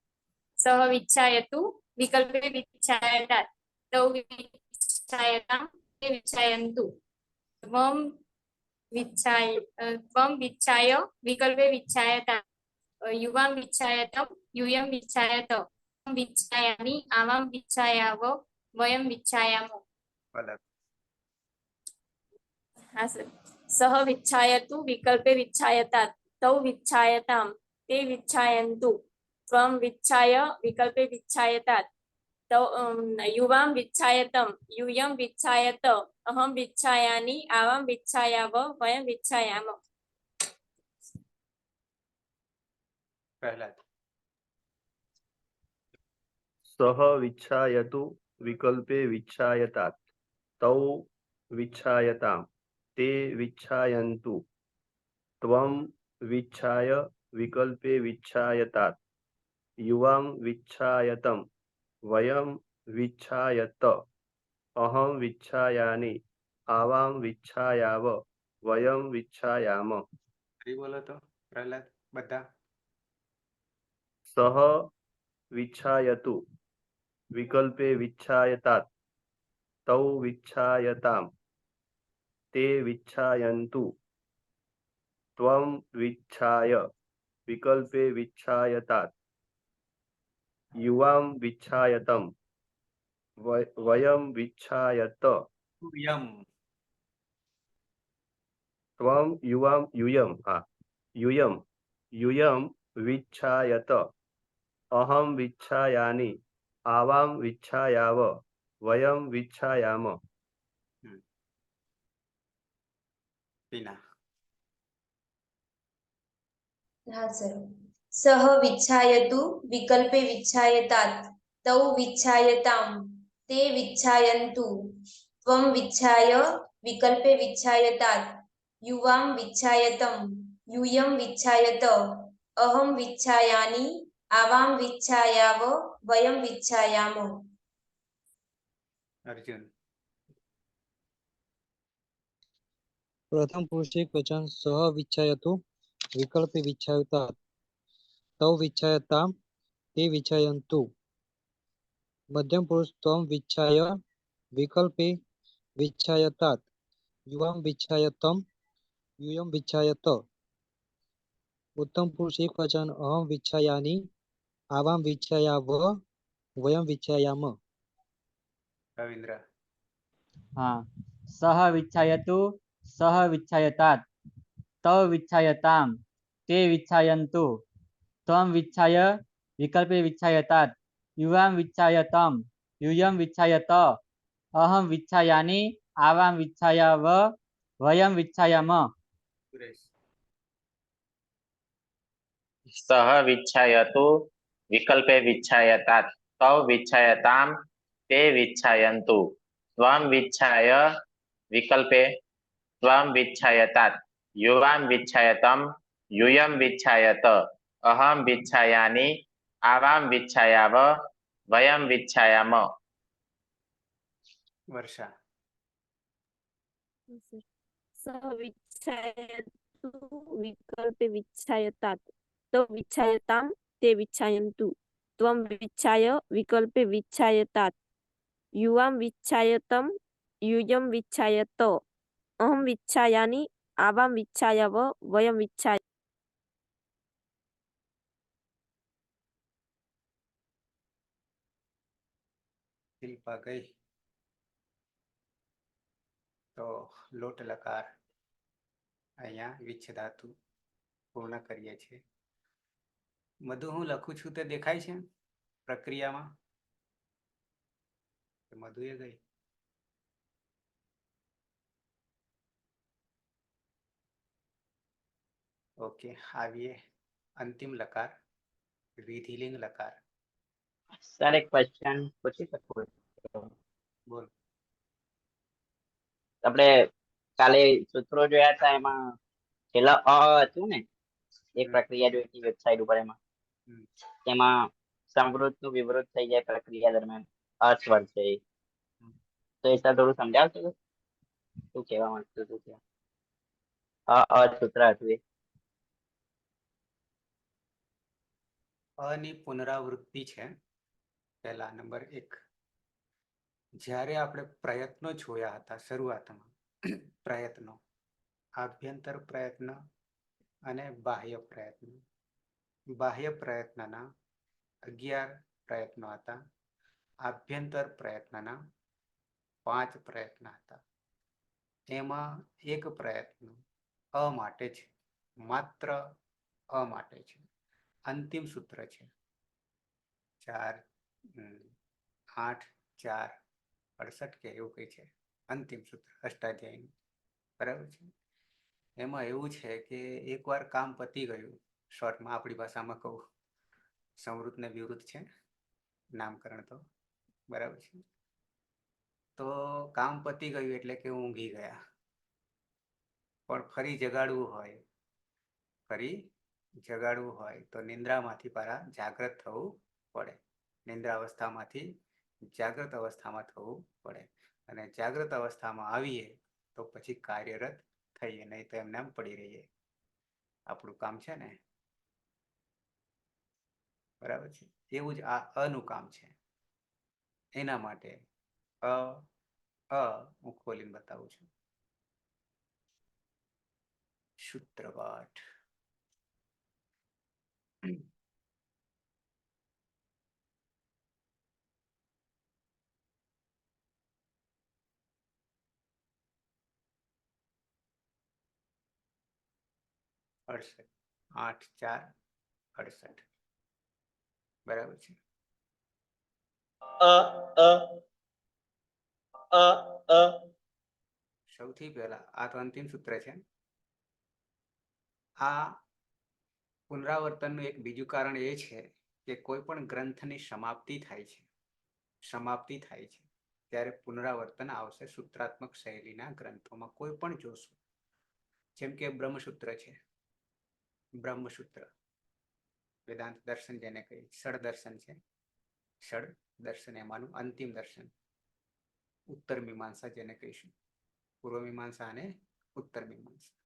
सह विच्छायतु विकल्पे विच्छायतात् तौ विच्छायतां ते विच्छायन्तु त्वं विच्छाय विकल्पे विच्छायतात् युवां विच्छायतं यूयं विच्छायत विच्छायानि आवां विच्छायाव वयं विच्छायामो. गलत. हाँ सर. सह विच्छायतु विकल्पे विच्छायतात् तौ विच्छायतां ते विच्छायन्तु त्वं विच्छाय विकल्पे विच्छायतात् तौ युवां विच्छायतं यूयं विच्छायत अहं विच्छायानि आवां विच्छायाव वयं विच्छायामः. प्रहलाद. सह विच्छायतु विकल्पे विच्छायतात् तौ विच्छायतां ते विच्छायन्तु त्वं विच्छाय विकल्पे विच्छायतात् युवां विच्छायतं वयं विच्छायत अहं विच्छायानि आवां विच्छायाव वयं विच्छायामः. ફરી બોલો તો પ્રહલાદ બધા. सह विच्छायतु विकल्पे विच्छायतात् तौ विच्छायतां ते विच्छायन्तु त्वं विच्छाय विकल्पे विच्छायतात् युवां विच्छायतं वयं विच्छायत यम त्वं यूयं विच्छायत अहं विच्छायानि आवां विच्छायाव वयं विच्छायामः. पीना. हाँ सर. सह विच्छायतु विकल्पे विच्छायतात् तौ विच्छायतां ते विच्छायन्तु त्वं विच्छाय विकल्पे विच्छायतात् युवां विच्छायतं यूयं विच्छायत अहं विच्छायानि आवां विच्छायाव वयं विच्छायामः. अर्जुन. प्रथम पुरुष एक वचन सह विच्छायतु विकल्पे विच्छायतात् तौ विच्छायतां ते विच्छायन्तु. मध्यम पुरुष त्वं विच्छाय विकल्पे विच्छायतात् युवां विच्छायतं यूयं विच्छायत. उत्तम पुरुष एक वचन अहम विच्छायानि आवां विच्छायाव वयं विच्छायामः. रविंद्र. हाँ. सह विच्छायतु सह विच्छायतात् तौ विच्छायतां ते विच्छायन्तु त्वं विच्छाय विकल्पे विच्छायतात् યુવામ વિચ્છાયતમ યુયમ વિચ્છાયત અહમ વિચ્છાયાની આવામ વિચ્છાયાવ વયમ વિચ્છાયામ સુરેશ સહ વિચ્છાયતુ વિકલ્પે વિચ્છાયતાत् તૌ વિચ્છાયતામ તે વિચ્છાયन्तુ ત્વમ વિચ્છાય વિકલ્પે ત્વમ વિચ્છાયતાत् યુવામ વિચ્છાયતમ યુયમ વિચ્છાયત અહમ વિચ્છાયાની આવામ વિચ્છાયાવ વયમ વિચ્છાયામ. વર્ષા સહ વિચ્છાયતુ વિકલ્પે વિચ્છાયતાत् તૌ વિચ્છાયતામ તે વિચ્છાયन्तુ ત્વમ વિચ્છાય વિકલ્પે વિચ્છાયતાत् યુવામ વિચ્છાયતમ યુયમ વિચ્છાયત અહમ વિચ્છાયાની આવામ વિચ્છાયાવ વયમ વિચ્છાય. શિલ્પા ગઈ. તો લોટ લકાર અહીંયા વિચ્છ ધાતુ પૂર્ણ કરીએ છીએ. મધુ હું લખું છું તે દેખાય છે પ્રક્રિયામાં? મધુએ ગઈ. ઓકે, આવીએ અંતિમ લકાર વિધિલિંગ લકાર. સર એક ક્વેશ્ચન પૂછી શકું? બોલ. આપણે કાલે સૂત્રો જોયા હતા એમાં છેલ્લા હતું ને એક પ્રક્રિયા જોઈ હતી વેબસાઇટ ઉપર, એમાં તેમાં સમૃદ્ધ નું વિવૃત થઈ જાય પ્રક્રિયા દરમિયાન અસ્વર છે, તો એ સર થોડું સમજાવશો શું કહેવા માંગતું હતું ત્યાં? સૂત્ર હતું એ. અની પુનરાવૃત્તિ છે પહેલા નંબર 1. જ્યારે આપણે પ્રયત્નો જોયા હતા શરૂઆતમાં, પ્રયત્નો આભ્યંતર પ્રયત્ન અને બાહ્ય પ્રયત્ન. બાહ્ય પ્રયત્નના 11 પ્રયત્નો હતા, આભ્યંતર પ્રયત્નના 5 પ્રયત્ન હતા. એમાં એક પ્રયત્ન અ માટે છે, માત્ર અ માટે છે. અંતિમ સૂત્ર છે 4 8 4 68 કે એવું કઈ છે અંતિમ સૂત્ર અષ્ટાધ્યાયનું, બરાબર છે. એમાં એવું છે કે એકવાર કામ પતી ગયું, શોર્ટમાં આપણી ભાષામાં કહું, સમૃદ્ધ ને વિવૃત છે નામકરણ તો, બરાબર છે. તો કામ પતી ગયું એટલે કે ઊંઘી ગયા, પણ ફરી જગાડવું હોય તો નિંદ્રામાંથી પાછા જાગ્રત થવું પડે. નિંદ્રા અવસ્થામાંથી જાગ્રત અવસ્થામાં થવું પડે, અને જાગ્રત અવસ્થામાં આવીએ તો પછી કાર્યરત થઈએ, નહીં તો એમને એમ પડી રહીએ. આપણું કામ છે ને, બરાબર છે. એવું જ આ અનું કામ છે. એના માટે હું ખોલીને બતાવું છું. સૂત્રપાઠ અડસઠ 8 4 68, બરાબર છે. સૌથી પહેલા આ તો અંતિમ સૂત્ર છે. આ પુનરાવર્તનનું એક બીજું કારણ એ છે કે કોઈ પણ ગ્રંથની સમાપ્તિ થાય છે ત્યારે પુનરાવર્તન આવશે. સૂત્રાત્મક શૈલીના ગ્રંથોમાં કોઈ પણ જોશો, જેમ કે બ્રહ્મસૂત્ર છે, બ્રહ્મસૂત્ર વેદાંત દર્શન જેને કહી, ષડ દર્શન છે, ષડ દર્શન એમાંનું અંતિમ દર્શન. ઉત્તર મીમાંસા જેને કહીશું, પૂર્વ મીમાંસા અને ઉત્તર મીમાંસા.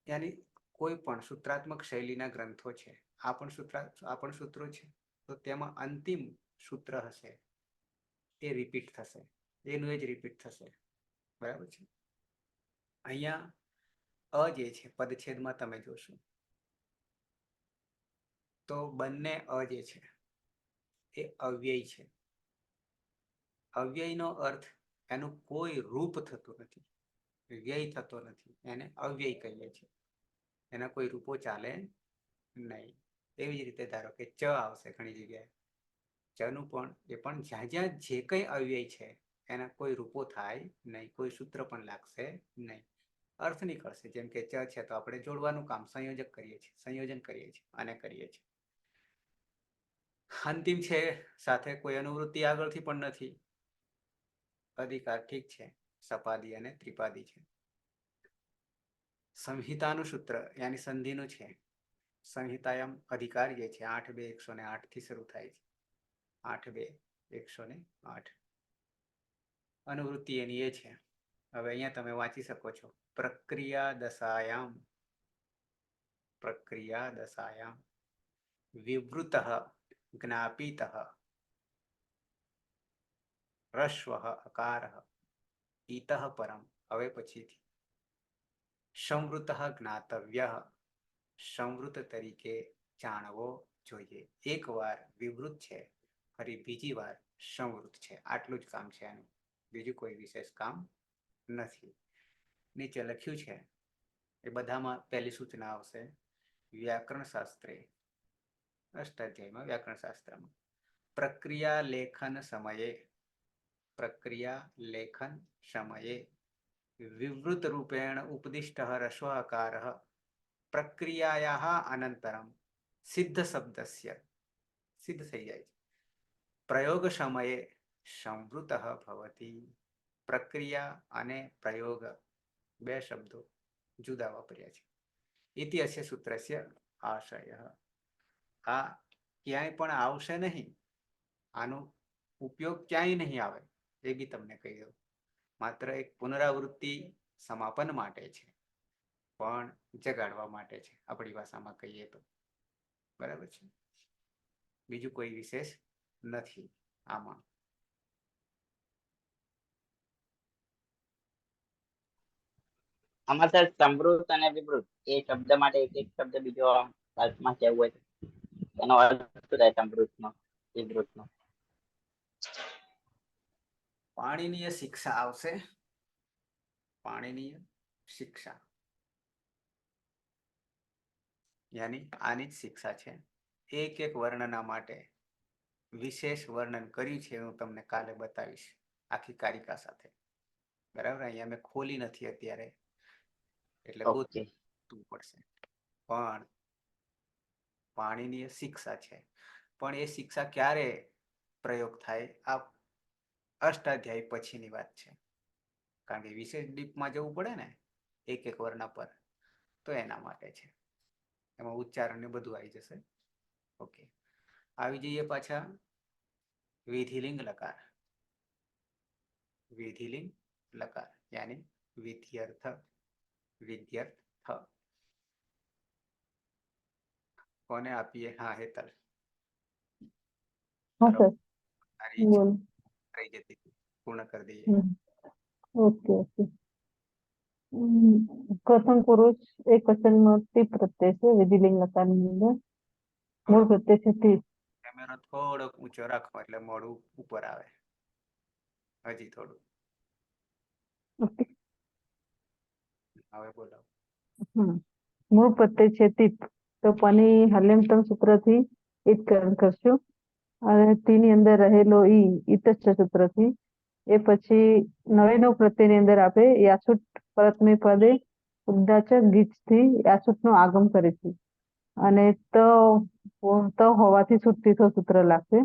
યાની કોઈ પણ સૂત્રાત્મક શૈલીના ગ્રંથો છે, આ પણ સૂત્રો છે, તો તેમાં અંતિમ સૂત્ર હશે એ રિપીટ થશે, એનું એ જ રિપીટ થશે, બરાબર છે. અહીંયા અ જે છે પદછેદમાં તમે જોશો તો બંને અ જે છે એ અવ્યય છે. અવ્યયનો અર્થ એનું કોઈ રૂપ થતું નથી, વ્યય થતો નથી, એને અવ્યય કહીએ છીએ. એના કોઈ રૂપો ચાલે નહીં. એવી જ રીતે ધારો કે ચ આવશે ઘણી જગ્યાએ, ચનું પણ એ પણ જ્યાં જ્યાં જે કંઈ અવ્યય છે એના કોઈ રૂપો થાય નહીં, કોઈ સૂત્ર પણ લાગશે નહીં, અર્થ નીકળશે. જેમ કે ચ છે તો આપણે જોડવાનું કામ સંયોજન કરીએ છીએ અને કરીએ છીએ. અંતિમ છે સાથે કોઈ અનુવૃત્તિ આગળથી પણ નથી. અધિકાર ઠીક છે, સપાદી અને ત્રિપાદી છે. સંહિતાનું સૂત્ર યાની સંધિનું છે. સંહિતાયમ અધિકાર જે છે 8-2-108 થી શરૂ થાય છે. 8-2-108. અનુવૃત્તિ એની એ છે. હવે અહીંયા તમે વાંચી શકો છો. પ્રક્રિયા દશાયામ વિવૃત જ્ઞાપિત રસ્વ અકાર ઈત પરમ. હવે પછીથી સંવૃત જ્ઞાતવ્ય, સંવૃત તરીકે જાણવો જોઈએ. એક વાર વિવૃત છે, ફરી બીજી વાર સંવૃત છે. આટલું જ કામ છે એનું, બીજું કોઈ વિશેષ કામ નથી. નીચે લખ્યું છે એ બધામાં પહેલી સૂચના આવશે વ્યાકરણ શાસ્ત્રે, અષ્ટાધ્યાયમાં વ્યાકરણ શાસ્ત્રમાં પ્રક્રિયા લેખન સમયે વિવૃત રૂપેણ ઉપદિષ્ટ રસ્વ અકાર પ્રક્રિયાયાः અનંતરમ સિદ્ધ શબ્દસ્ય સિદ્ધ થઈ જાય છે. પ્રયોગ સમયે સંવૃત ભવતી. પ્રક્રિયા અને પ્રયોગ બે શબ્દો જુદા વાપર્યા છે. ઇતિ અસ્ય સૂત્રસ્ય આશય. આ ક્યાંય પણ આવશે નહીં, આનો ઉપયોગ ક્યાંય નહીં આવે, એ બી તમને કહી દઉં. માત્ર એક પુનરાવૃત્તિ સમાપન માટે છે, પણ જગાડવા માટે છે, આપણી ભાષામાં કહીએ તો. બરાબર છે, બીજું કોઈ વિશેષ નથી આમાં. આમાં સર સમૃદ્ધ અને વિવૃત એ શબ્દ માટે એક એક શબ્દ બીજો અર્થમાં કહેવું હોય એનો અર્થ શું થાય? સમૃદ્ધનો, વિવૃતનો. પાણીનીય શિક્ષા આવશે. પાણીનીય શિક્ષા યાની આની જ શિક્ષા છે. એક એક વર્ણના માટે વિશેષ વર્ણન કર્યું છે, હું તમને કાલે બતાવીશ આખી કારિકા સાથે. બરાબર, અહીંયા મેં ખોલી નથી અત્યારે, એટલે ગોતવું પડશે. પણ પાણીનીય શિક્ષા છે, પણ એ શિક્ષા ક્યારે પ્રયોગ થાય? આ અષ્ટાધ્યાય પછીની વાત છે, કારણ કે વિશેષ ડીપમાં જવું પડે ને એક એક વર્ણ પર, તો એના માટે છે. એમાં ઉચ્ચારણ ને બધું આવી જશે. ઓકે, આવી જઈએ પાછા વિધિલિંગ લકાર. વિધિલિંગ લકાર યાની વિધ્યર્થ. કોને આપીએ? હા, હેતલ. હા સર, તારી બોલો. થઈ જતી, પૂર્ણ કરી દઈએ. Okay okay. પ્રથમ પુરુષ એક વચનમાં ટી પ્રત્યય છે વિધિલિંગ લકારની અંદર. મૂળ પ્રત્યય છે ટી. કેમેરો થોડોક ઊંચો રાખો એટલે મોઢું ઉપર આવે. હજી થોડું. ઓકે. હવે બોલો. મૂળ પ્રત્યય છે ટીપ, તો પની હલ્યંતમ સૂત્રથી ઈતકરણ કરશું. અને તીની અંદર રહેલો ઈ ઈતસ્થ સૂત્રથી. એ પછી નવેનો પ્રત્યયની અંદર આપણે યાસુટ પરસ્મય પદે ઉદ્દાચક ગીચથી યાસુટનો આગમ કરીશું. અને ત હોવાથી સુટ્ટીથો સૂત્ર લાગશે.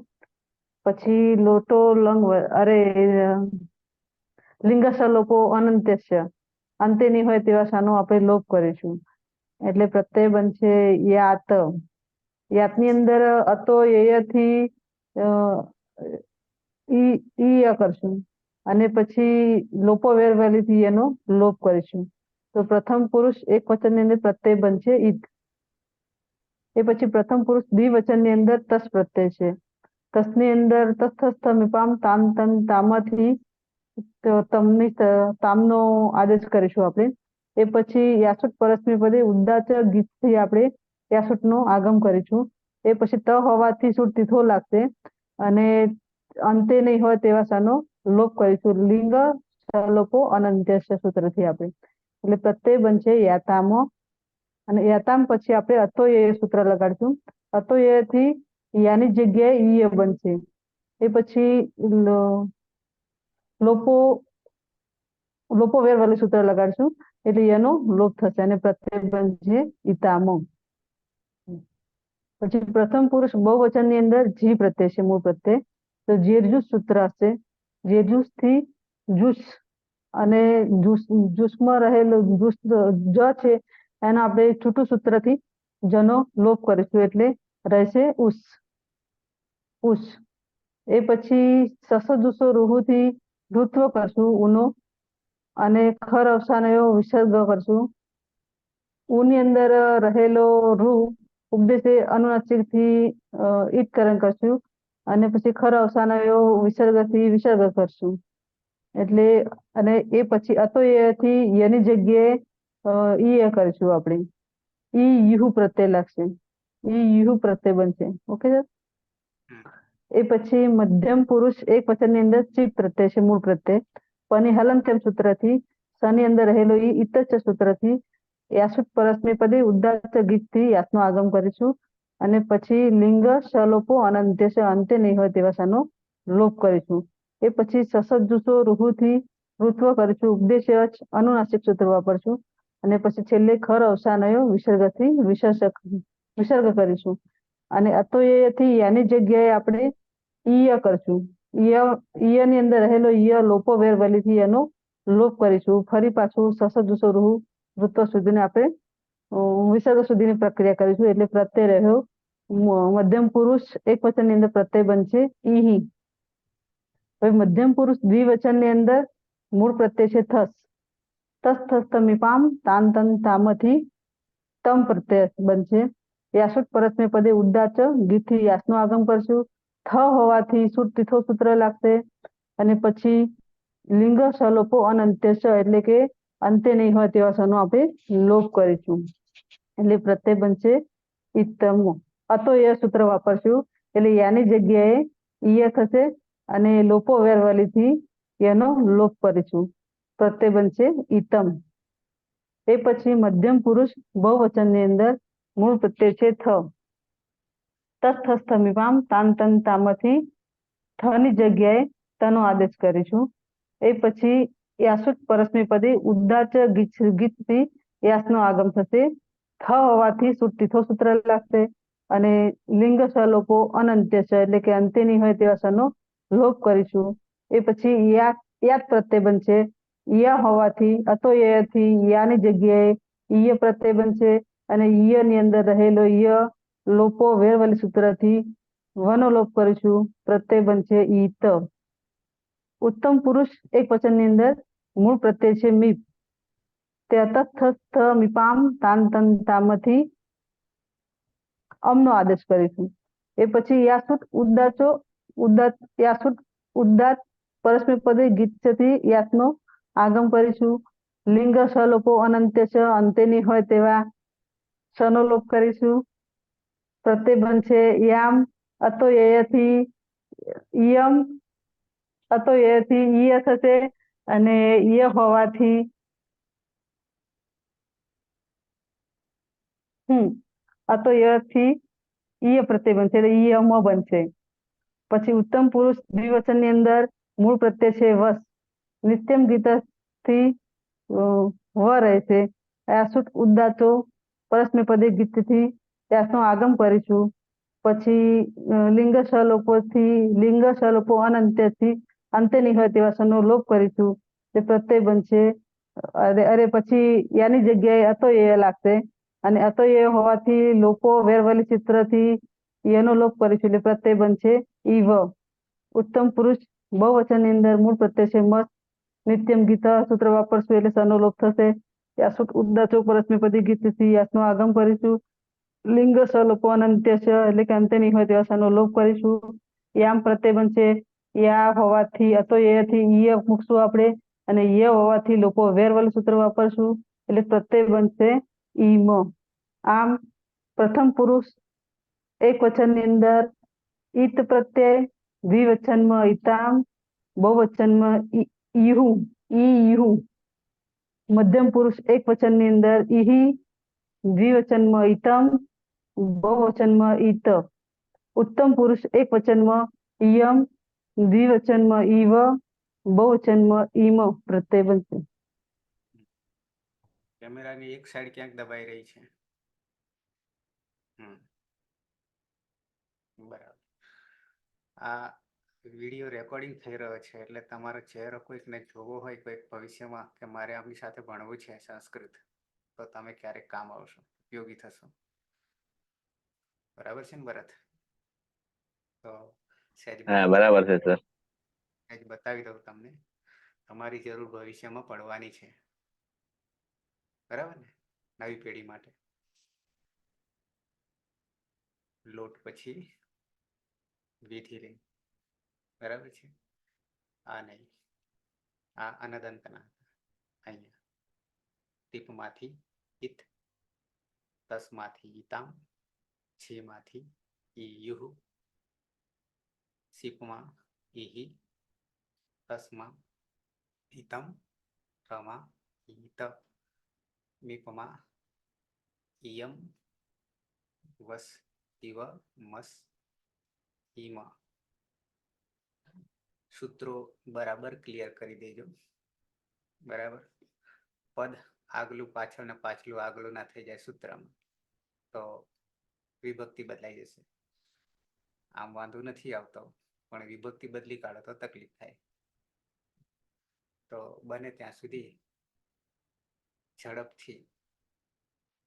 પછી લોટો લંગ લિંગસ લોપો અનંત્યસ્ય, અંતે નહીં હોય તેવા સાનો આપણે લોપ કરીશું. એટલે પ્રત્યય બનશે યાત. યાતની અંદર અતો યયથી ઈ કરશું, અને પછી લોપો વેરવેલીથી એનો લોપ કરીશું. તો પ્રથમ પુરુષ એક વચનની અંદર પ્રત્યય બનશે ઈદ. એ પછી પ્રથમ પુરુષ દ્વિવચનની અંદર તસ પ્રત્યય છે. તસની અંદર તસ્થસ્થમિપામ તામ તમ તામથી તામનો આદેશ કરીશું આપણે. એ પછી યાસુટ પરસ્મી પદે ઉદ્દાચક ગીતથી આપણે યાસુટનો આગમ કરીશું. એ પછી ત હોવાથી સુટ તીથો લાગશે, અને અંતે નહીં હોય તેવા સાનો લોપ કરીશું. લિંગ લોપો અનંત્યસ્ય સૂત્રથી આપણે. એટલે પ્રત્યય બનશે યાતામો, અને યાતામ પછી આપણે અતોય સૂત્ર લગાડીશું. અતોયથી યાની જગ્યાએ ઈય બનશે. એ પછી લોપો લોપો વેરવાલી સૂત્ર લગાડશું એટલે એનો લોપ થશે અને પ્રત્યય બનશે ઈતામો. પછી પ્રથમ પુરુષ બહુવચનની અંદર જી પ્રત્યય છે, મૂળ પ્રત્યય. તો જેરજુસ સૂત્ર હશે. જેરજુસ થી જુસ અને જુસમાં રહેલું જ છે એના આપણે છૂટું સૂત્રથી જનો લોપ કરીશું એટલે રહેશે ઉસ. ઉસ. એ પછી સસદુસો રૂહુથી ઋત્વ કરશું ઉનો અને ખર અવસાનયો વિસર્ગ કરશું. ઉની અંદર રહેલો રૂ ઉપદેશે અનુનાસિકથી ઈટકરણ કરશું અને પછી ખર અવસાનયો વિસર્ગથી વિસર્ગ કરશું. એટલે અને એ પછી અતોયથી યની જગ્યાએ ઈ કરીશું આપણે. ઈ યુહુ પ્રત્યય લાગશે. ઈ યુહુ પ્રત્યય બનશે. Okay sir. એ પછી મધ્યમ પુરુષ એક વચનની અંદર ચિત પ્રત્યય છે, મૂળ પ્રત્યય. પની હલનચમ સૂત્રથી સની અંદર રહેલો ઈ ઇતચ સૂત્રથી યાસુટ પરસ્મય પદે ઉદાત્ત ગીતથી યાસનું આગમ કરીશું અને પછી લિંગ સલોપો અનંત્ય અંતે નહીં હોય તેવા સનો લોપ કરીશું. એ પછી સસજુસો રૂહુથી ઋત્વ કરીશું. ઉપદેશ્ય અનુનાસિક સૂત્ર વાપરશું અને પછી છેલ્લે ખર અવસાનયો વિસર્ગથી વિસર્ગ કરીશું અને અતોયથી યાની જગ્યાએ આપણે ઈય કરશું. ઈયની અંદર રહેલો ઈય લોપો વેરવલીથી એનો લોપ કરીશું. ફરી પાછું સસજુસો રૂહુ ઋત્વ સુધીને આપણે વિસર્ગ સુધીની પ્રક્રિયા કરીશું એટલે પ્રત્યય રહ્યો મધ્યમ પુરુષ એક વચનની અંદર પ્રત્યય બનશે ઈહી. હવે મધ્યમ પુરુષ દ્વિવચનની અંદર મૂળ પ્રત્યય છે થસ. તસ થસ તમીપામ તાન તન તામથી તમ પ્રત્યય બનશે. યાસુટ પરસ્મય પદે ઉદાચ ગીતથી યાસનું આગમ કરશું. થ હોવાથી સુટ તીથો સૂત્ર લાગશે અને પછી લિંગ સલોપો અનંત્ય એટલે કે અંતે નહીં હોય તેવા સનો આપણે લોપ કરીશું એટલે પ્રત્યય બનશે ઇત્તમો. અતોય સૂત્ર વાપરશું એટલે યાની જગ્યાએ ઈય થશે અને લોપો વેરવલીથી એનો લોપ કરીશું. પ્રત્યય બનશે ઈતમ. એ પછી મધ્યમ પુરુષ બહુવચનની અંદર મૂળ પ્રત્યય છે થ. તસ થસ થમીપામ તાન તન તામથી થની જગ્યાએ તનો આદેશ કરીશું. એ પછી યાસુટ પરસ્મય પદે ઉદાચ ગીતથી યાસનો આગમ થશે. થ હોવાથી સુટ્ટીથો સૂત્ર લાગશે અને લિંગ સલોપો અનંત્ય છે એટલે કે અંતે નહીં હોય તેવા સનો લોપ કરીશું. એ પછી યાદ પ્રત્યય બનશે. યા હોવાથી અતોયથી યાની જગ્યાએ ઈય પ્રત્યય બનશે અને ઈય ની અંદર રહેલો ય લોપો વેરવલી સૂત્રથી વનો લોપ કરીશું. પ્રત્યય બનશે ઈત. ઉત્તમ પુરુષ એક વચનની અંદર મૂળ પ્રત્યય છે મીપ. તે તસ્થ મીપામ તાન તન તામથી અમનો આદેશ કરીશું. એ પછી યાસુટ ઉદાત પરસ્મય પદે ગીતથી યાસનો આગમ કરીશું. લિંગ સલોપો અનંત્ય છે અંતે નહીં હોય તેવા સનો લોપ કરીશું. પ્રત્યય બનશે યામ. અતોયથી ઈયમ અતોયથી ઈય થશે અને ઈય હોવાથી અતોયથી ઈય પ્રત્યય બનશે એટલે ઈયમ બનશે. પછી ઉત્તમ પુરુષ દ્વિવચનની અંદર મૂળ પ્રત્યય છે વસ. નિત્યમ ગીતથી વ રહેશે. યાસુટ ઉદાતો પરસ્મય પદે ગીતથી યાસનો આગમ કરીશું. પછી લિંગ સલોપો અનંત્યથી અંતે નહીં હોય તેવા સનો લોપ કરીશું. તે પ્રત્યય બનશે અરે પછી યાની જગ્યાએ અતોય લાગશે અને અતોય હોવાથી લોપો વેરવલી ચિત્રથી એનો લોપ કરીશું એટલે પ્રત્યય બનશે ઈવ. ઉત્તમ પુરુષ બહુવચનની અંદર મૂળ પ્રત્યય છે મત. નિત્યમ ગીત સૂત્ર વાપરશું એટલે સનો લોપ થશે. યાસુટ ઉદાચો પરસ્મય પદી ગીતથી યાસનો આગમ કરીશું. લિંગ સલોપો અનંત્ય છે એટલે કે અંતે નહીં હોય તેવા સનો લોપ કરીશું. યામ પ્રત્યય બનશે. યા હોવાથી અતોયથી ઈય મૂકશું આપણે અને ય હોવાથી લોકો વેરવલ સૂત્ર વાપરશું એટલે પ્રત્યય બનશે ઈમ. આમ પ્રથમ પુરુષ એક વચનની અંદર ઈત પ્રત્યય, દ્વિવચનમાં ઈતામ, બહુવચનમાં ઈહુ ઈહુ. મધ્યમ પુરુષ એક વચનની અંદર ઈહી, દ્વિવચનમાં ઈતમ, બહુવચનમાં ઈત. ઉત્તમ પુરુષ એક વચનમાં ઈયમ, દ્વિવચનમાં ઈવ, બહુવચનમાં ઈમ પ્રત્યય બનશે. કેમેરાની એક સાઈડ ક્યાંક દબાઈ રહી છે. બરાબર. આ વિડીયો રેકોર્ડિંગ થઈ રહ્યો છે એટલે તમારો ચહેરો કોઈકને જોવો હોય કોઈક ભવિષ્યમાં કે મારે આમની સાથે ભણવું છે સંસ્કૃત, તો તમે ક્યારેક કામ આવશો, ઉપયોગી થશો. બરાબર છે ને ભરત? તો સહેજ બરાબર છે સર. સહેજ બતાવી દઉં તમને. તમારી જરૂર ભવિષ્યમાં પડવાની છે. બરાબર ને? નવી પેઢી માટે. લોટ પછી વિધિ લઈ. બરાબર છે? આ નહીં, આ અનદંતના અહીંયા ટીપમાંથી ઇત, તસમાંથી ઈતામ, છીમાંથી ઈયુહ, સીપમાં ઈહી, તસમાં ઈતમ, રમાં ઈત, મીપમાં ઈયમ, વસ ઇવ, મસ ઈમ. સૂત્રો બરાબર ક્લિયર કરી દેજો. બરાબર? પદ આગલું પાછળ ને પાછલું આગલું ના થઈ જાય સૂત્રમાં, તો વિભક્તિ બદલાઈ જશે. આમ વાંધો નથી આવતો, પણ વિભક્તિ બદલી કાઢો તો તકલીફ થાય. તો બને ત્યાં સુધી ઝડપથી,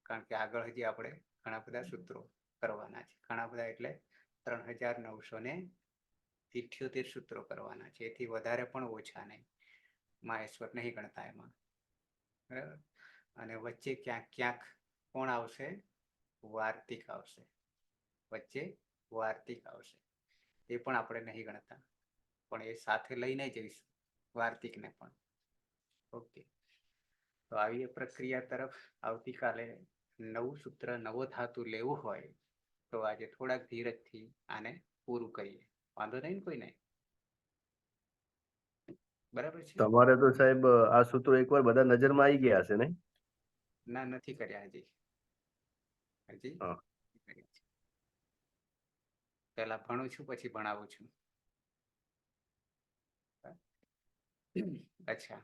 કારણ કે આગળ હજી આપણે ઘણા બધા સૂત્રો કરવાના છે. ઘણા બધા એટલે 3978 સૂત્રો કરવાના છે. એથી વધારે પણ ઓછા નહીં. માહેશ્વર નહીં ગણતા એમાં. બરાબર? અને વચ્ચે ક્યાંક ક્યાંક કોણ આવશે? વાર્તિક આવશે. વચ્ચે વાર્તિક આવશે. એ પણ આપણે નહીં ગણતા, પણ એ સાથે લઈને જઈશું વાર્તિકને પણ. ઓકે, તો આવી પ્રક્રિયા તરફ આવતીકાલે નવું સૂત્ર, નવો ધાતુ લેવું હોય તો આજે થોડાક ધીરજથી આને પૂરું કરીએ. વાંધો નહીં ને કોઈને? બરાબર છે? તમારે તો સાહેબ આ સૂત્રો એકવાર બધા નજરમાં આવી ગયા હશે નહીં? ના, નથી કર્યા હજી. પેલા ભણું છું, પછી ભણાવું છું. અચ્છા,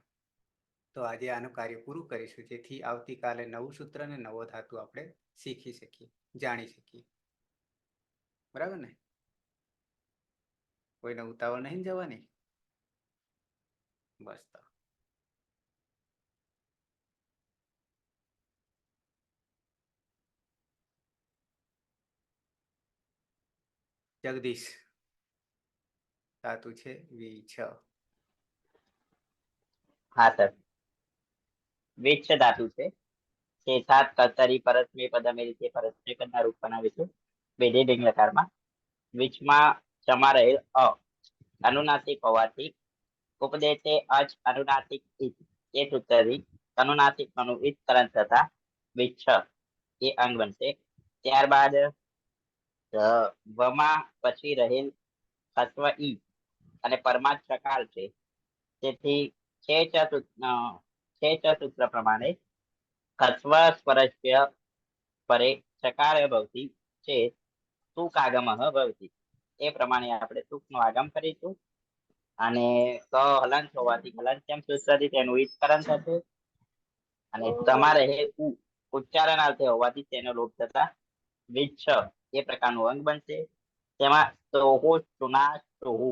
તો આજે આનું કાર્ય પૂરું કરીશું, જેથી આવતીકાલે નવું સૂત્ર ને નવો ધાતુ આપણે શીખી શકીએ, જાણી શકીએ. બરાબર ને? કોઈને ઉતાવળ નહીં જવાની? બસ તો જગદીશ, ધાતુ છે V6. હા સર, વેચ્છ ધાતુ છે. તે 7 કર્તરી પરસ્મય પદમ એ રીતે પરસ્મય પદના રૂપ બનાવે છે વિધિ લિંગલકારમાં. વિચમાં ચમા રહેલ અ અનુનાસિક હોવાથી ઉપદેશે અચ અનુનાસિક ઇત એ સૂત્રથી અનુનાસિક નું ઇતકરણ થતા વિચ્છ એ અંગ બનશે. ત્યારબાદ વમાં પછી રહેલ હસ્વ ઈ અને પરમાર્થ ચકાર છે. તેથી છે ચ સૂત્ર પ્રમાણે હસ્વ સ્વરસ્ય પરે ચકાર ભવતી છે તુકાગમ ભવતી. એ પ્રમાણે આપણે તુકનું આગમ કરીશું. અને ક હલંત હોવાથી હલંત્યમ સૂત્રથી તેનું ઈતકરણ થશે. અને તમારે ઉચ્ચારણાર્થે હોવાથી તેનો લોપ થતા વિચ્છ એ પ્રકારનું અંગ બનશે. તેમાં સોહુ સુના સોહુ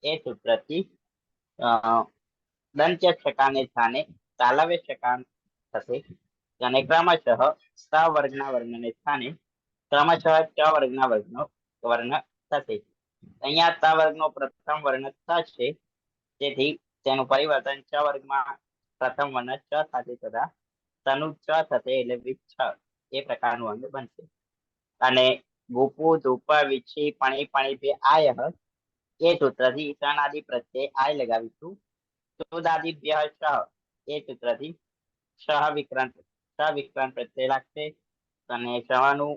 એ સૂત્રથી દંત્ય છકાને સ્થાને તાલવ્ય છકાન થશે. અને ક્રમશઃ સ વર્ગના વર્ણને સ્થાને ક્રમશઃ ચ વર્ગના વર્ગનો વર્ણ થશે. અહીંયા ત વર્ગનો પ્રથમ વર્ણ સ છે, તેથી તેનું પરિવર્તન ચ વર્ગમાં પ્રથમ વર્ણ ચ સાથે થતા તનું ચ થશે, એટલે વિચ્છ એ પ્રકારનું અંગ બનશે. અને ગુપુ ધૂપ વિચ્છી પણી પણી પે આય એ સૂત્રથી ઈશાનાદિ પ્રત્યે આય લગાવીશું. સુદાદિભ્ય શ એ સૂત્રથી સહ વિક્રાંત પ્રત્યય લાગશે. અને સહનું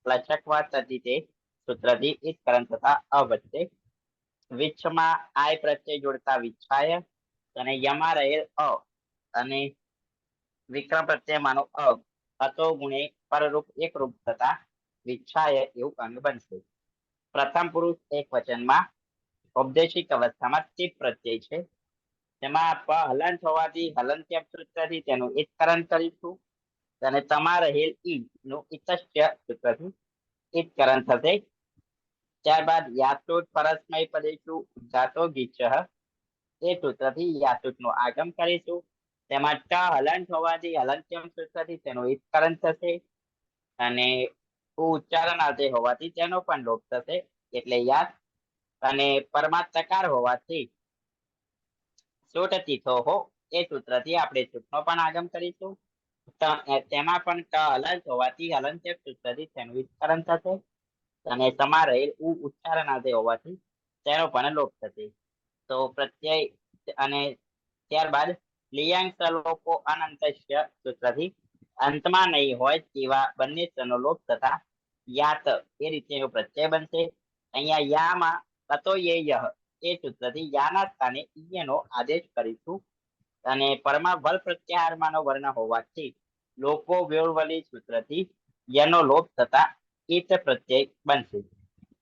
લચકવા થતી તે સૂત્રથી ઈતકરણ થતા અ બચશે. વિચ્છમાં આય પ્રત્યય જોડતા વિચ્છાય અને યમાં રહેલ અ અને વિક્રમ પ્રત્યયમાંનો અ હતો ગુણે પરરૂપ એક રૂપ થતા વિચ્છાય એવું અંગ બનશે. પ્રથમ પુરુષ એક વચનમાં ઔપદેશિક અવસ્થામાં ટીપ પ્રત્યય છે. તેમાં પ હલંત હોવાથી હલંત્યક સૂત્રથી તેનું ઈત્કરણ કરીશું અને તમા રહેલ ઈ નું ઇતશ્ય સૂત્રથી ઈત્કરણ થશે. ત્યારબાદ યાતુટ પરસ્મય પદેશુ જાતો ગીચઃ એ સૂત્રથી યાતુટ નું આગમ કરીશું. તેમાં ટ હલંત હોવાથી હલંત્યમ સૂત્રથી તેનું ઈત્કરણ થશે અને ઉચ્ચારણાર્થે હોવાથી તેનો પણ લોપ થશે એટલે યાદ. અને પરમાત્મકાર હોવાથી સોટ તીથો હો એ સૂત્રથી આપણે સૂટનો પણ આગમ કરીશું. તેમાં પણ ટ હલંત હોવાથી હલંત્યક સૂત્રથી તેનું વિસ્તરણ થશે અને સમા રહેલ ઉચ્ચારણાર્થે હોવાથી તેનો પણ લોપ થશે. તો પ્રત્યય અને ત્યારબાદ લિયાંગ સલોપો અનંતસ્ય સૂત્રથી અંતમાં નહીં હોય તેવા બંને સ્વરનો લોપ થતા યાત એ રીતેનો પ્રત્યય બનશે. અહીંયા યામાં તતો યહ એ સૂત્રથી યાના સ્થાને ઈયનો આદેશ કરીશું અને પરમા વલ પ્રત્યાહારમાંનો વર્ણ હોવાથી લોકો વ્યોવલી સૂત્રથી યનો લોપ થતા ઈત પ્રત્યય બનશે.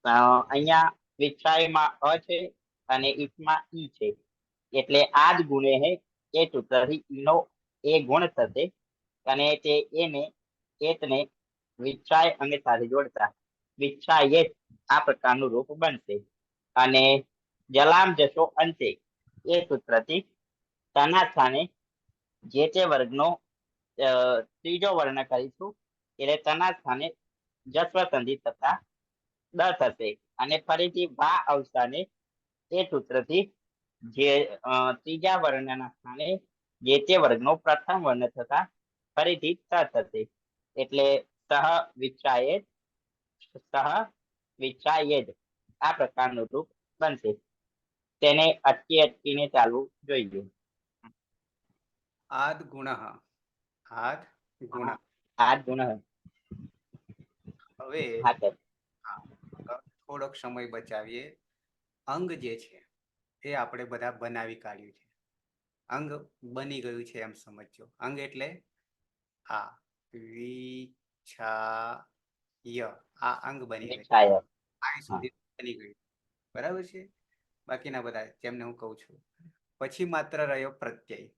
અહીંયા વિચાયમાં અ છે અને ઈતમાં ઈ છે એટલે આ જ ગુણે હે એ સૂત્રથી ઈનો એ ગુણ થશે અને તે એને એતને વિચાય અંગ સાથે જોડતા વિચાય આ પ્રકારનું રૂપ બનશે. અને જલામ જશો અંતે એ સૂત્રથી તના સ્થાને જે તે વર્ગનો ત્રીજો વર્ણ કરીશું એટલે તના સ્થાને જસ્વ સંધિ થતા દ થશે અને ફરીથી વા અવસ્થાને એ સૂત્રથી જે ત્રીજા વર્ણના સ્થાને જે તે વર્ગનો પ્રથમ વર્ણ થતા ફરીથી ત થશે એટલે સહ વિચાયેદ આ પ્રકારનું રૂપ બનશે. તેને અટકીને ચાલવું જોઈએ. આદ ગુણ આદ ગુણ આદ ગુણ હવે હા સર. થોડોક સમય બચાવીએ. અંગ જે છે એ આપણે બધા બનાવી કાઢ્યું છે. અંગ બની ગયું છે એમ સમજો. અંગ એટલે આ વિછાય આ અંગ બની ગયું. વિચાય આ સુધી બની ગયું બરાબર છે. બાકીના બધા જેમને હું કહું છું. પછી માત્ર રહ્યો પ્રત્યય.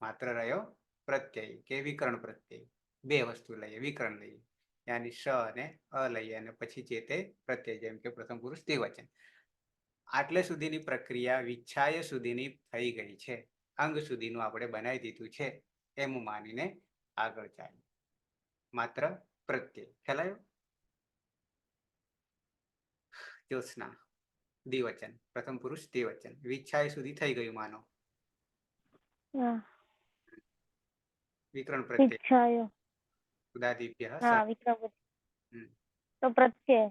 માત્ર રહ્યો પ્રત્યય કે વિકરણ પ્રત્યય. બે વસ્તુ લઈએ વિકરણ લઈએ યાની શ અને અ લઈએ અને પછી જે તે પ્રત્યય જેમ કે પ્રથમ પુરુષ દ્વિવચન. આટલે સુધીની પ્રક્રિયા વિચ્છાય સુધીની થઈ ગઈ છે. અંગ સુધીનું આપણે બનાવી દીધું છે એમ માનીને આગળ ચાલે. માત્ર પ્રત્યય ખ્યાલાયો. જ્યોત્સના દ્વિવચન પ્રથમ પુરુષ દ્વિવચન વિચ્છાય સુધી થઈ ગયું માનો. વિકરણ પ્રત્યય વિચ્છાય ઉદાદીપ્ય હા વિક્રમ તો પ્રત્યય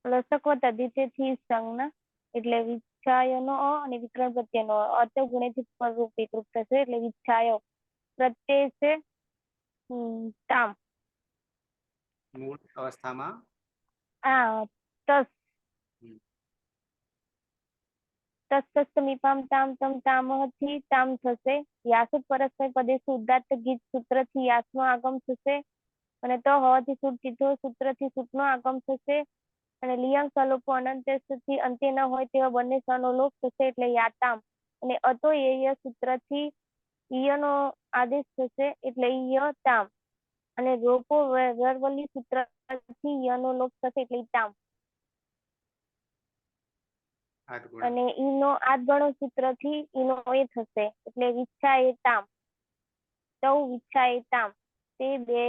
લસક તદ્ધિતેથી સંજ્ઞા એટલે વિચ્છાયનો અ અને વિકરણ પ્રત્યયનો અત ગુણેથી પરરૂપ એકરૂપ થશે એટલે વિચ્છાય પ્રત્યય છે તામ મૂળ અવસ્થામાં તસ તસ્તમીપામ તામ તમ તામહથી તામ થશે. યાસુટ પરસ્મય પદેશુ ઉદાત્ત ગીત સૂત્રથી યાસનો આગમ થશે અને ત હોવાથી સૂટ તીથો સૂત્રથી સૂટનો આગમ થશે અને લિયાંગ સલોપો અનંતથી અંતે ન હોય તેવા બંને સ્વરનો લોપ થશે એટલે યાતામ અને અતો યય સૂત્રથી ઈયનો આદેશ થશે એટલે ઈય તામ અને રોપો વર્વલી સૂત્રથી યનો લોપ થશે એટલે તામ અને ઈનો આદગણો સૂત્રથી ઈનો એ થશે એટલે વિચ્છાય તામ તૌ વિચ્છાય તામ. તે બે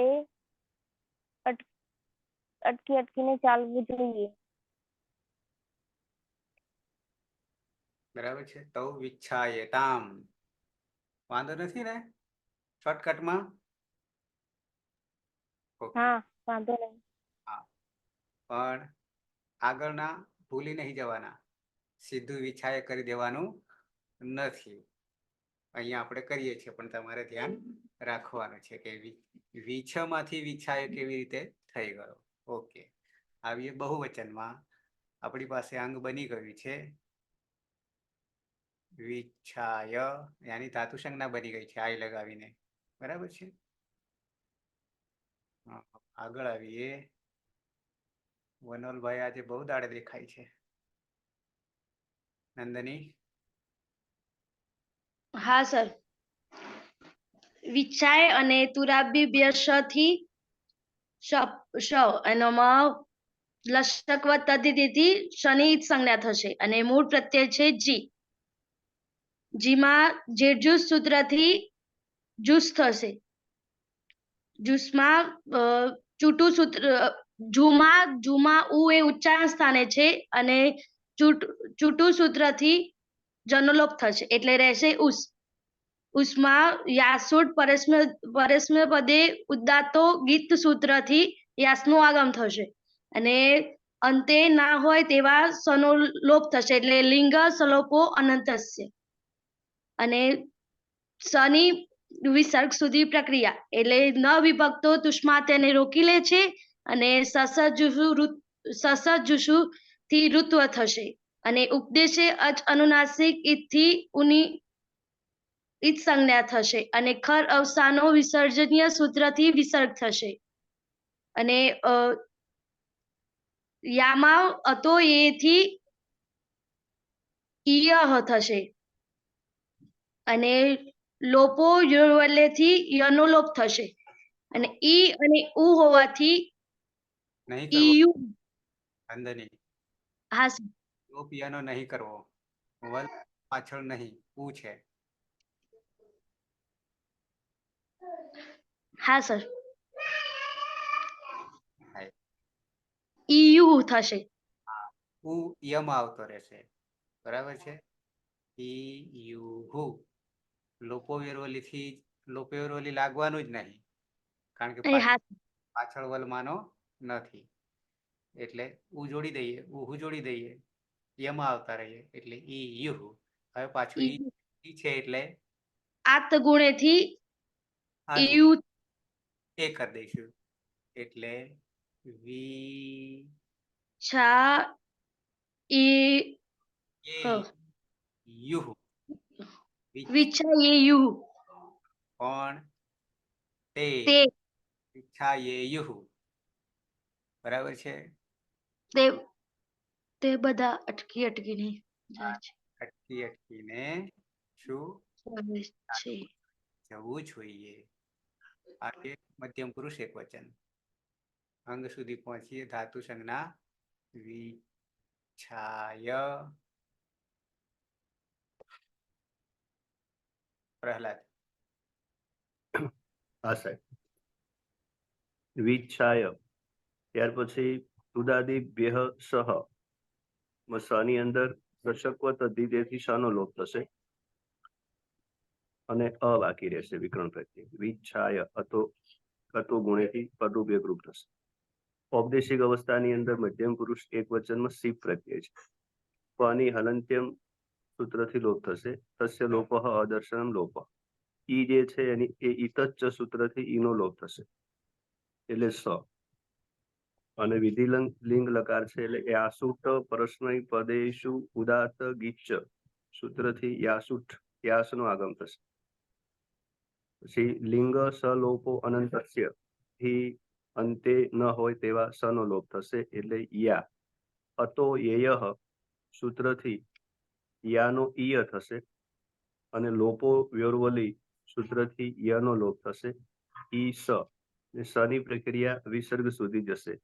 અટકીને ચાલવું જોઈએ. બરાબર છે. તૌ વિચ્છાય તામ વાંધો નથી ને શોર્ટકટમાં. હા વાંધો નહીં. હા પણ આગળના ભૂલી નહીં જવાના. સીધું વિછાય કરી દેવાનું નથી. અહીંયા આપણે કરીએ છીએ પણ તમારે ધ્યાન રાખવાનું છે કે વિછમાંથી વિછાય કેવી રીતે થઈ ગયો. ઓકે આવીએ બહુવચનમાં. આપણી પાસે અંગ બની ગયું છે વિછાય યાની ધાતુ સંજ્ઞા બની ગઈ છે આઈ લગાવીને બરાબર છે. આગળ આવીએ વનોલભાઈ આજે બહુ દાડે દેખાય છે. નંદની હા સર. વિચાય અને તુરાબી બે શ થી શ એનામાં લશકવત તદ્ધિતિથી શની સંજ્ઞા થશે અને મૂળ પ્રત્યય છે જી. જીમાં જેજુસ સૂત્રથી જુસ થશે. જુસમાં ચૂટું સૂત્ર જુમાં ઉ એ ઉચ્ચારણ સ્થાને છે અને ચૂટું સૂત્રથી જનલોપ થશે એટલે રહેશે ઉસ. ઉષ્મા યાસુટ પરસ્મય પદે ઉદાત્તો ગીત સૂત્રથી યાસનું આગમ થશે અને અંતે ના હોય તેવા સનો લોપ થશે એટલે લિંગ સલોપો અનંતસ્ય અને સની વિસર્ગ સુધી પ્રક્રિયા એટલે ન વિભક્તો તુષ્મા તેને રોકી લે છે અને સસજુષુ થી ઋત્વ થશે અને ઉપદેશે અચ અનુનાસિક ઈથી ઉની ઈત સંજ્ઞા થશે અને ખર અવસાનો વિસર્જનીય સૂત્રથી વિસર્ગ થશે અને યામાં અતો એથી ઈય થશે અને લોપો યુવલ્યથી યનો લોપ થશે અને ઈ અને ઉ હોવાથી નહીં કરવો. ઈયુ. નંદની હા સર. પિયાનો નહીં કરવો. વલ પાછળ નહીં, ઉ છે. હા સર. ઈયુ થશે. ઉ યમાં આવતો રહેશે. બરાબર છે. ઈ યુ હુ લોપો વેરવલી લાગવાનું જ નહીં કારણ કે હા પાછળ વલમાનો નથી એટલે ઉ જોડી દઈએ ઉહુ જોડી દઈએ યમાં આવતા રહીએ એટલે ઈ યુહુ. હવે પાછું ઈ છે એટલે આત ગુણેથી આ ઈયુ એ કરી દઈશું એટલે વી છા ઈ યુહુ વિચાયેયુ પણ તે વિછાયેયુહુ. બરાબર છે. તે બધા અટકીને જાય છે. અટકીને શું છે જવું જોઈએ. આ મધ્યમ પુરુષ એકવચન. અંગ સુધી પહોંચીએ. ધાતુ સંજ્ઞા વિછાય. પ્રહલાદ હા સાહેબ. વિચ્છાય ત્યાર પછી ઉદાદિભ્ય સહ સની અંદર દર્શકવત અધિદેથી સનો લોપ થશે અને અ બાકી રહેશે વિકરણ પ્રત્યે. વિચ્છાય અતો ગુણેથી પદરૂપ એકરૂપ થશે. ઔપદેશિક અવસ્થાની અંદર મધ્યમ પુરુષ એક વચનમાં સીપ પ્રત્યય છે. પની હલંત્યમ સૂત્રથી લોપ થશે. તસ્ય લોપ અદર્શનમ લોપ. ઈ જે છે એની એ ઈતચ્ચ સૂત્રથી ઈનો લોપ થશે એટલે સ. અને વિધિલિંગ લિંગ લકાર છે એટલે યાસુટ પરસ્મય પદેશુ ઉદાત ગીચ સૂત્રથી યાસુટ યાસનો આગમ થશે. પછી લિંગ સલોપો અનંતસ્ય થી અંતે ન હોય તેવા સનો લોપ થશે એટલે યા. અતો યેય સૂત્રથી યાનો ઈય થશે અને લોપો વ્યોરવલી સૂત્રથી યનો લોપ થશે ઈ સ. સની પ્રક્રિયા વિસર્ગ સુધી જશે.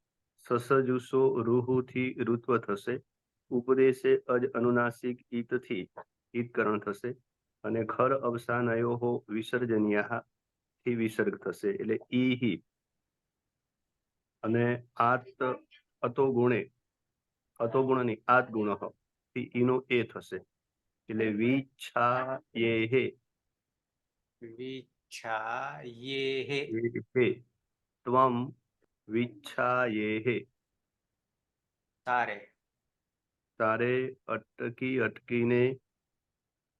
સસજુસો રૂહુથી ઋત્વ થશે. ઉપદેશે અજ અનુનાસિક ઈતથી ઈતકરણ થશે અને ખર અવસાનયો વિસર્જનીય થી વિસર્ગ થશે એટલે ઈ. અને અતો ગુણની આત ગુણ થી ઈનો એ થશે એટલે વિચ્છાયેહે. વિચ્છાયેહે ત્વમ વિચ્છાયેહે. તારે અટકીને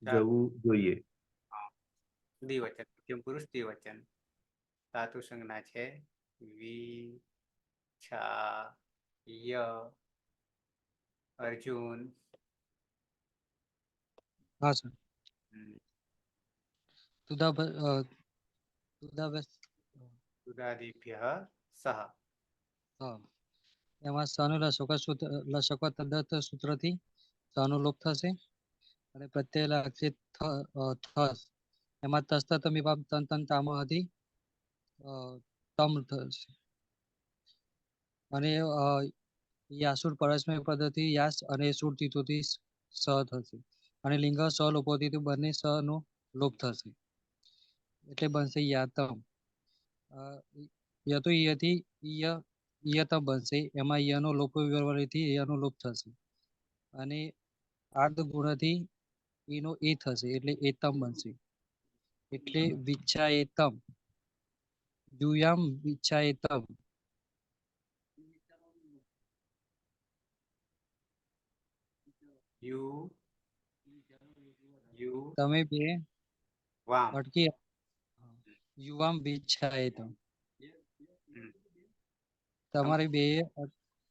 જવું જોઈએ. દ્વિવચન મધ્યમ પુરુષ દ્વિવચન. ધાતુ સંજ્ઞા છે વિછાય. અર્જુન હા સર. ઉદાદિભ્ય સહ એમાં સનું લસકો તદ્દત સૂત્રથી સનો લોપ થશે અને પ્રત્યય લાગશે થસ એમાં તસ્ત મીપામ તન તન તામ હતી તમ થશે અને યાસુર પરસ્મય પદ્ધતિ યાસ અને સુર તીતોથી સ થશે અને લિંગ સ લોપોથી બંને સ નો લોપ થશે એટલે બનશે યાતમ યતો યથી યતમ બનશે એમાં યનો લોપ વિવરવાથી યનો લોપ થશે અને આર્ધ ગુણથી એનો એ થશે એટલે એતમ બનશે એટલે વિચ્છાએતમ યુયામ વિચ્છાએતમ યુ યુ તમે બે વામ અટકી યુવામ વિચ્છાએતમ તમારે બે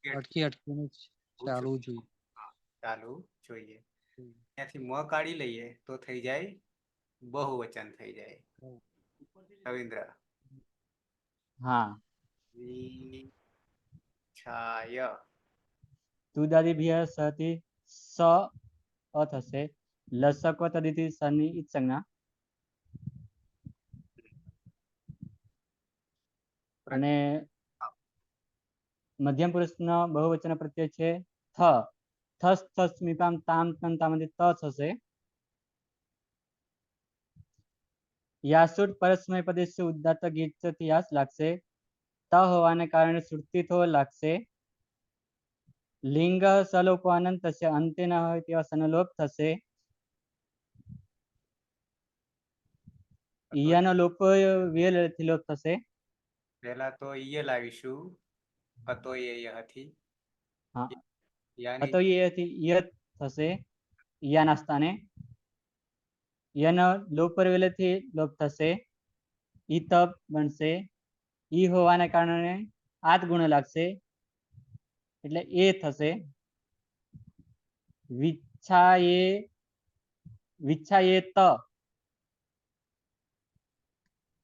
અટકી અટકીને ચાલવું જોઈએ ચાલુ જોઈએ ત્યાંથી મ કાઢી લઈએ તો થઈ જાય બહુવચન થઈ જાય રવિન્દ્ર હા વિછાય તુદાદિભ્ય સથી સ અ થશે લસકો તદિતિ સની ઈત સંજ્ઞા અને મધ્યમ પુરુષનો બહુવચન પ્રત્યય છે થ થસ થસ મીપામ તામ તન તામાંથી ત થશે યાસુટ પરસ્મય પદેશ ઉદાત્ત ગીતથી યાસ લાગશે ત હોવાને કારણે શ્રુતિ થો લાગશે લિંગ સલોપો અનંત થશે અંતે ન હોય તેવા સનલોપ થશે ઈયાનો લોપ વેલથી લોપ થશે પહેલા તો ઈય લાવીશું હતો એ હતી હા યાની હતો એથી ય થશે યાના સ્થાને યનો લોપ વેલથી લોપ થશે ઈ તપ બનશે ઈ હોવાને કારણે આત ગુણ લાગશે એટલે એ થશે વિચ્છાયેત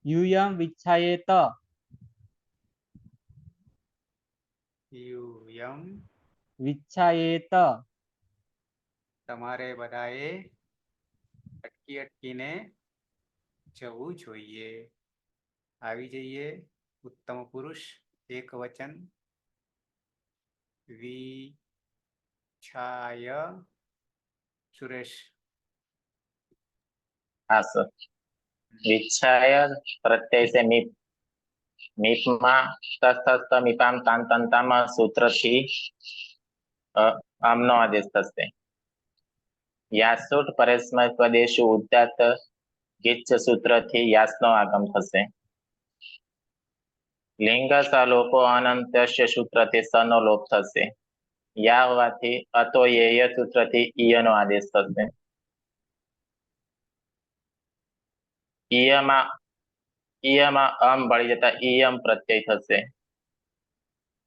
યુયમ વિચ્છાયેત યુયમ વિચ્છાયેત તમારે બધાએ અટકી અટકીને જવું જોઈએ આવી જઈએ ઉત્તમ પુરુષ એક વચન વિછાય સુરેશ हाँ सर विच्छाय प्रत्यय से मीप मीप में तस्त मीपाम तान तंता में सूत्र थी आमनो आदेश थશે यासुट परस्मय पदेशु उदात्त गीच सूत्र थी यासनो आगम थશે लिंग सलोपो अनंत्य सूत्र थी सनो लोप थશે या होवाથી અતો યેય सूत्र थी ઈયનો આદેશ થશે ઈયમાં અમ ભળી જતા ઈયમ પ્રત્યય થશે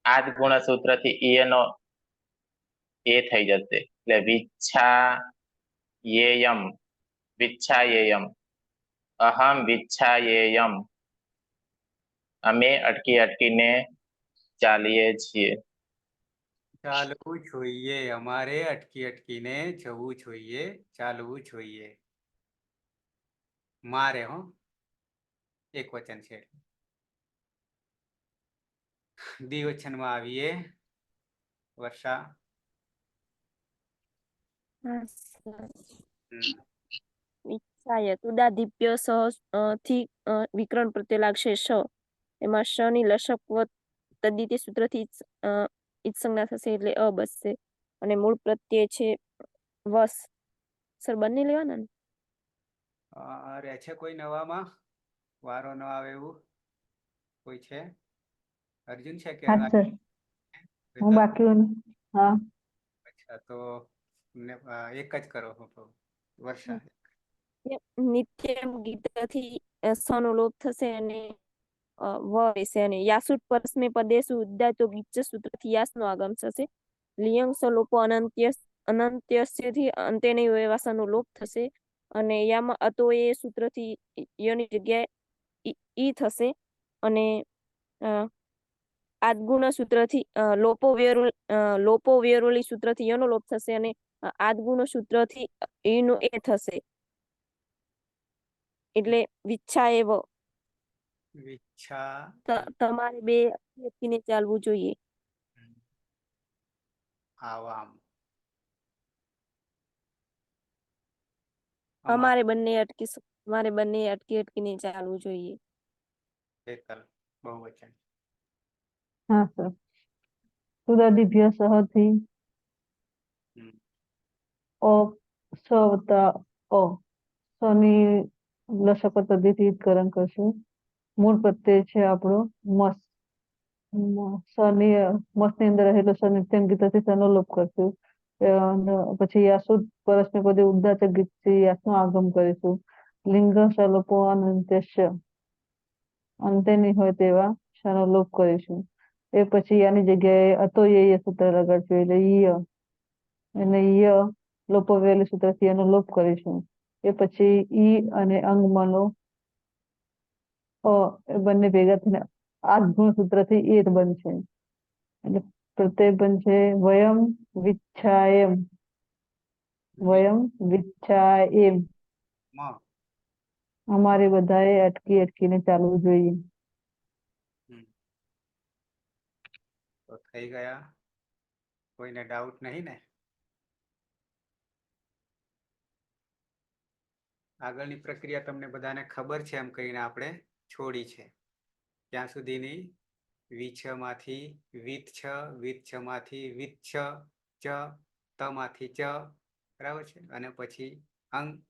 આદ ગુણ સૂત્ર થી ઈયનો એ થઈ જશે એટલે વિચ્છાયેયમ અહમ વિચ્છાયેયમ અમે અટકી અટકીને ચાલીએ છીએ ચાલવું જોઈએ અમારે અટકી અટકીને જવું જોઈએ ચાલવું જોઈએ મારે હો એક વચન છે દ્વિવચનમાં આવીએ વર્ષા વિચ્છાય ઉદાદીપ્ય સ થી વિકરણ પ્રત્યય લાગશે શ એમાં શ ની લશકવ તદ્દિતે સૂત્રથી ઈત સંજ્ઞા થશે એટલે અ બસશે અને મૂળ પ્રત્યય છે વસ સર બંને લેવાના ને રહે છે કોઈ નવામાં વારો ન આવે એવું કોઈ છે અર્જુન છે કે હા સર હું બાકી હા અચ્છા તો એક જ કરો વર્ષા નિત્યમ ગીતથી સનો લોપ થશે અને વ રહેશે અને યાસુટ પરસ્મે પદેશુ ઉદ્દાતો ગીચ સૂત્રથી યાસનો આગમ થશે લિયંગ સલોપો અનંત્યસ્યથી અંતે નહીં હોય એવા સનો લોપ થશે અને યામાં અતો એ સૂત્રથી યની જગ્યાએ ઈ થશે અને આદગુણ સૂત્રથી લોપો વ્યરોલી સૂત્રથી યનો લોપ થશે અને આદગુણ સૂત્રથી ઈનો એ થશે એટલે વિચ્છા એવ વિચ્છા તમારે બે વ્યક્તિને ચાલવું જોઈએ. આવામ અમારે બંને અટકીને ચાલવું જોઈએ. હેતલ બહુવચન હા સર. સુદાદિભ્ય સહથી હમ. અ સ વત્તા અ સની લસક પદ્ધતિથી ઈદકરણ કરશું. મૂળ પ્રત્યય છે આપણો મસ. સની મસની અંદર રહેલો સનિત્યંગીતથી સનો લોપ કરશું. પછી યાસુદ પરસ્મે પદે ઉદ્દાચક ગીતથી યાસનું આગમ કરીશું. લિંગ સલોપો અનંત્યસ્ય અંતે નહીં હોય તેવા ક્ષનો લોપ કરીશું. એ પછી આની જગ્યાએ અતો યય સૂત્ર લગાડશું એટલે ય અને ય લોપવેલી સૂત્રથી એનો લોપ કરીશું. એ પછી ઈ અને અંગમાંનો એ બંને ભેગા થઈને આદગુણ સૂત્રથી એ બનશે. એટલે પ્રત્યય બનશે વયમ વિચ્છાયમ. વયમ વિચ્છાયમ. અમારે બધાએ અટકીને ચાલવું જોઈએ. તો થઈ ગયા. કોઈને ડાઉટ નહીં ને? આગળની પ્રક્રિયા તમને બધાને ખબર છે એમ કહીને આપણે છોડી છે. ત્યાં સુધીની વિછમાંથી વિછમાંથી વિચ્છ ચ તમાંથી ચ બરાબર છે. અને પછી અંગ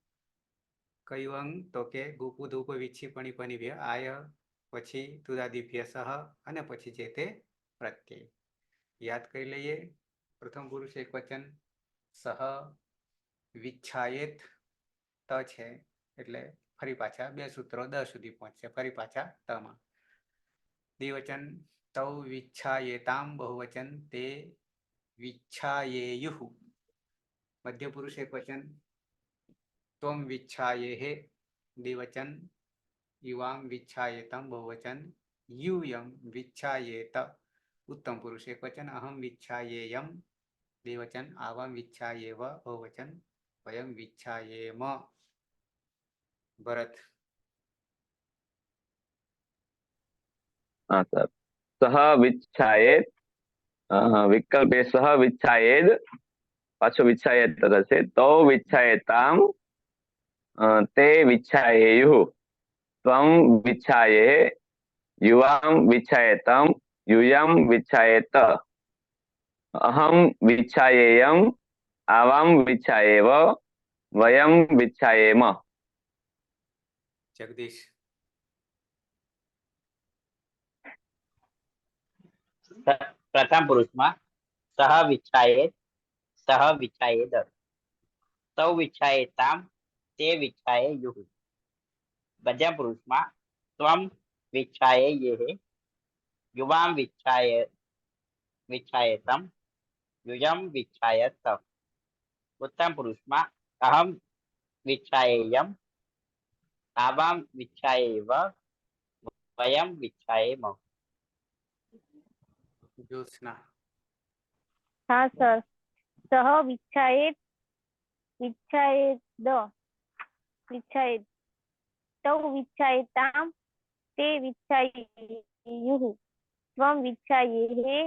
કયું અંગ તો કે ગુપુ ધૂપ વિચ્છી પણી પનિભ્ય આય પછી તુદાદિભ્ય સહ અને પછી જે તે પ્રત્યય યાદ કરી લઈએ. પ્રથમ પુરુષ એક વચન સહ વિચ્છાયેત ત છે એટલે ફરી પાછા બે સૂત્રો દ સુધી પહોંચશે. ફરી પાછા તમાં દ્વિવચન તૌ વિચ્છાયેતામ બહુવચન તે વિચ્છાયેયુઃ. મધ્ય પુરુષ એક વચન ત્વમ વિચ્છાયેહે દ્વિવચન યુવામ વિચ્છાયેતમ બહુવચન યુયમ વિચ્છાયેત. ઉત્તમ પુરુષ એક વચન અહમ વિચ્છાયેયમ દ્વિવચન આવામ વિચ્છાયેવ બહુવચન વયમ વિચ્છાયેમ. ભરત હા સર. સહ વિચ્છાયેત વિકલ્પે સહ વિચ્છાયેદ પાછો વિચ્છાયેત થશે. તો વિચ્છાયેતામ તે વિચ્છાયેયુઃ ત્વમ વિચ્છાયે યુવામ વિચ્છાયેતમ યુયમ વિચ્છાયેત અહમ વિચ્છાયેયમ આવામ વિચ્છાયેવ વયમ વિચ્છાયેમ. જગદીશ પ્રથમ પુરુષમાં સહ વિચ્છાયેત સહ વિચ્છાયેદ તૌ વિચ્છાયેતામ તે વિચ્છાયેયુઃ. મધ્યમ પુરુષમાં ત્વમ વિચ્છાયેયે યુવામ વિચ્છાયેતમ યુયમ વિચ્છાયેત. ઉત્તમ પુરુષમાં અહમ વિચ્છાયેયમ આવામ વિચ્છાયેવ વયમ વિચ્છાયેમ. જ્યોત્સના હા સર. સહ વિચ્છાયેત વિચ્છાયેદ તૌ વિચ્છાયેતામ તે વિચ્છાયેયુઃ ત્વમ વિચ્છાયેહે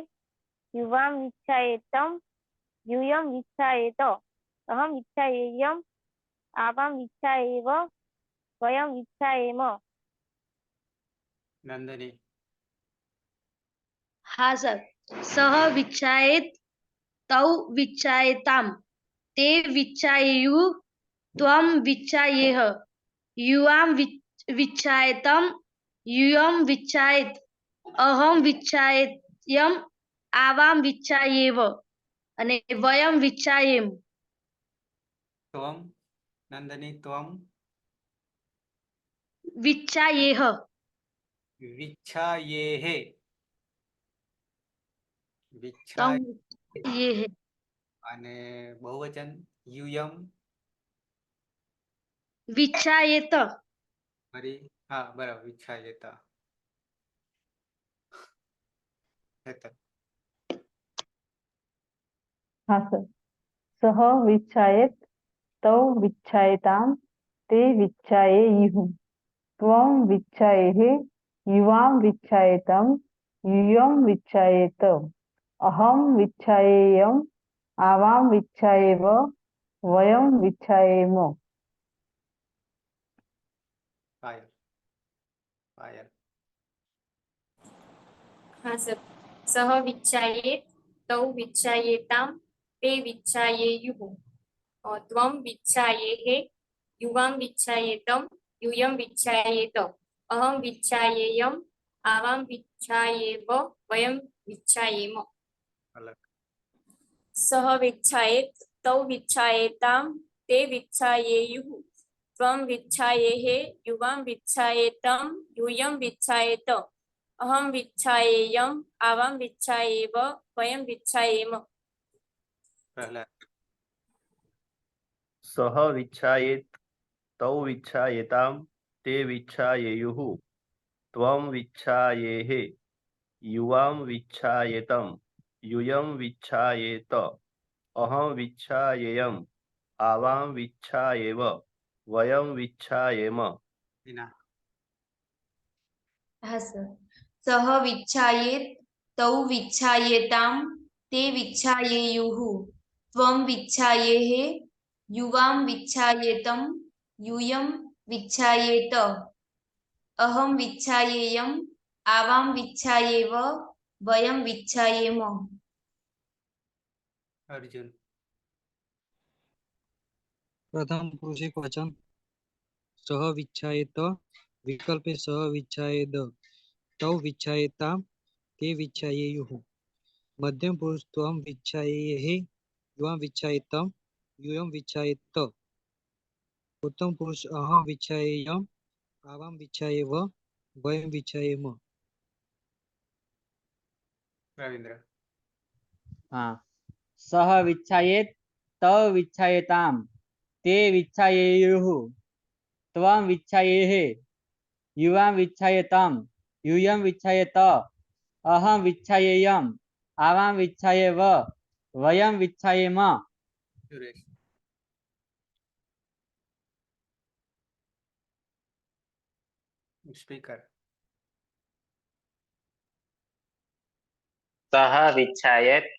યુવામ વિચ્છાયેતમ યુયમ વિચ્છાયેત અહમ વિચ્છાયેયમ આવામ વિચ્છાયેવ વયમ વિચ્છાયેમ. નંદની હા સર. સહ વિચ્છાયેત તૌ વિચ્છાયેતામ તે વિચ્છાયેયુઃ ત્વમ વિચ્છાયેહ યુવામ વિચ્છાયેતમ યુયમ વિચ્છાયેત અહમ વિચ્છાયેયમ આવામ વિચ્છાયેવ અને વયમ વિચ્છાયેમ. ત્વમ નંદની ત્વમ વિચ્છાયેહ વિચ્છાયેહે તમ વિચ્છા યેહ અને બહુવચન યુયમ વિચ્છાયેત. ફરી હા બરાબર વિચ્છાયેત. હેતલ. हाँ सर। सः विच्छायेत् तौ विच्छायतां ते विच्छायेयुः त्वं विच्छायेः युवां विच्छायतं यूयं विच्छायेत अहं विच्छायेयम् आवां विच्छायेव वयं विच्छायेम। પાયલ. પાયલ. हाँ सर। सः विच्छायेत् तौ विच्छायेतां ते विच्छायेयुः त्वं विच्छायेः युवां विच्छायेतं यूयं विच्छायेत अहं विच्छायेयम् आवां विच्छायेव वयं विच्छायेम। અલગ. सः विच्छायेत् तौ विच्छायेतां ते विच्छायेयुः त्वं विच्छायेः युवां विच्छायेतं यूयं विच्छायेत अहं विच्छायेयम् आवां विच्छायेव वयं विच्छायेम। પ્રહલાદ. સહ વિચ્છાયેત તૌ વિચ્છાયેતામ તે વિચ્છાયેયુઃ ત્વં વિચ્છાયેઃ યુવાં વિચ્છાયેતમ यूयं विच्छायेत अहं विच्छायेयम् आवां विच्छायेव वयं विच्छायेम। હિના. हाँ सर। सः विच्छायेत् तौ विच्छायेतां ते विच्छायेयुः त्वं विच्छायेः युवां विच्छायेतं यूयं विच्छायेत अहं विच्छायेयम् आवां विच्छायेव वयं विच्छायेम। અર્જુન. प्रथम पुरुष एकवचन सह विच्छायेत विकल्पे सह विच्छायेद तौ विच्छायेतां ते विच्छायेयुः मध्यम पुरुष त्वं विच्छायेः युवां विच्छायेतं यूयं विच्छायेत उत्तम पुरुष अहं विच्छायेयम् आवां विच्छायेव वयं विच्छायेम। રવિન્દ્ર. हाँ। सः विच्छायेत् तौ विच्छायेतां ते विच्छायेयुः त्वं विच्छायेः युवां विच्छायेतं यूयं विच्छायेत अहं विच्छायेयम् आवां विच्छायेव वयं विच्छायेम। સુરેશ. સ્પીકર. सः विच्छायेत्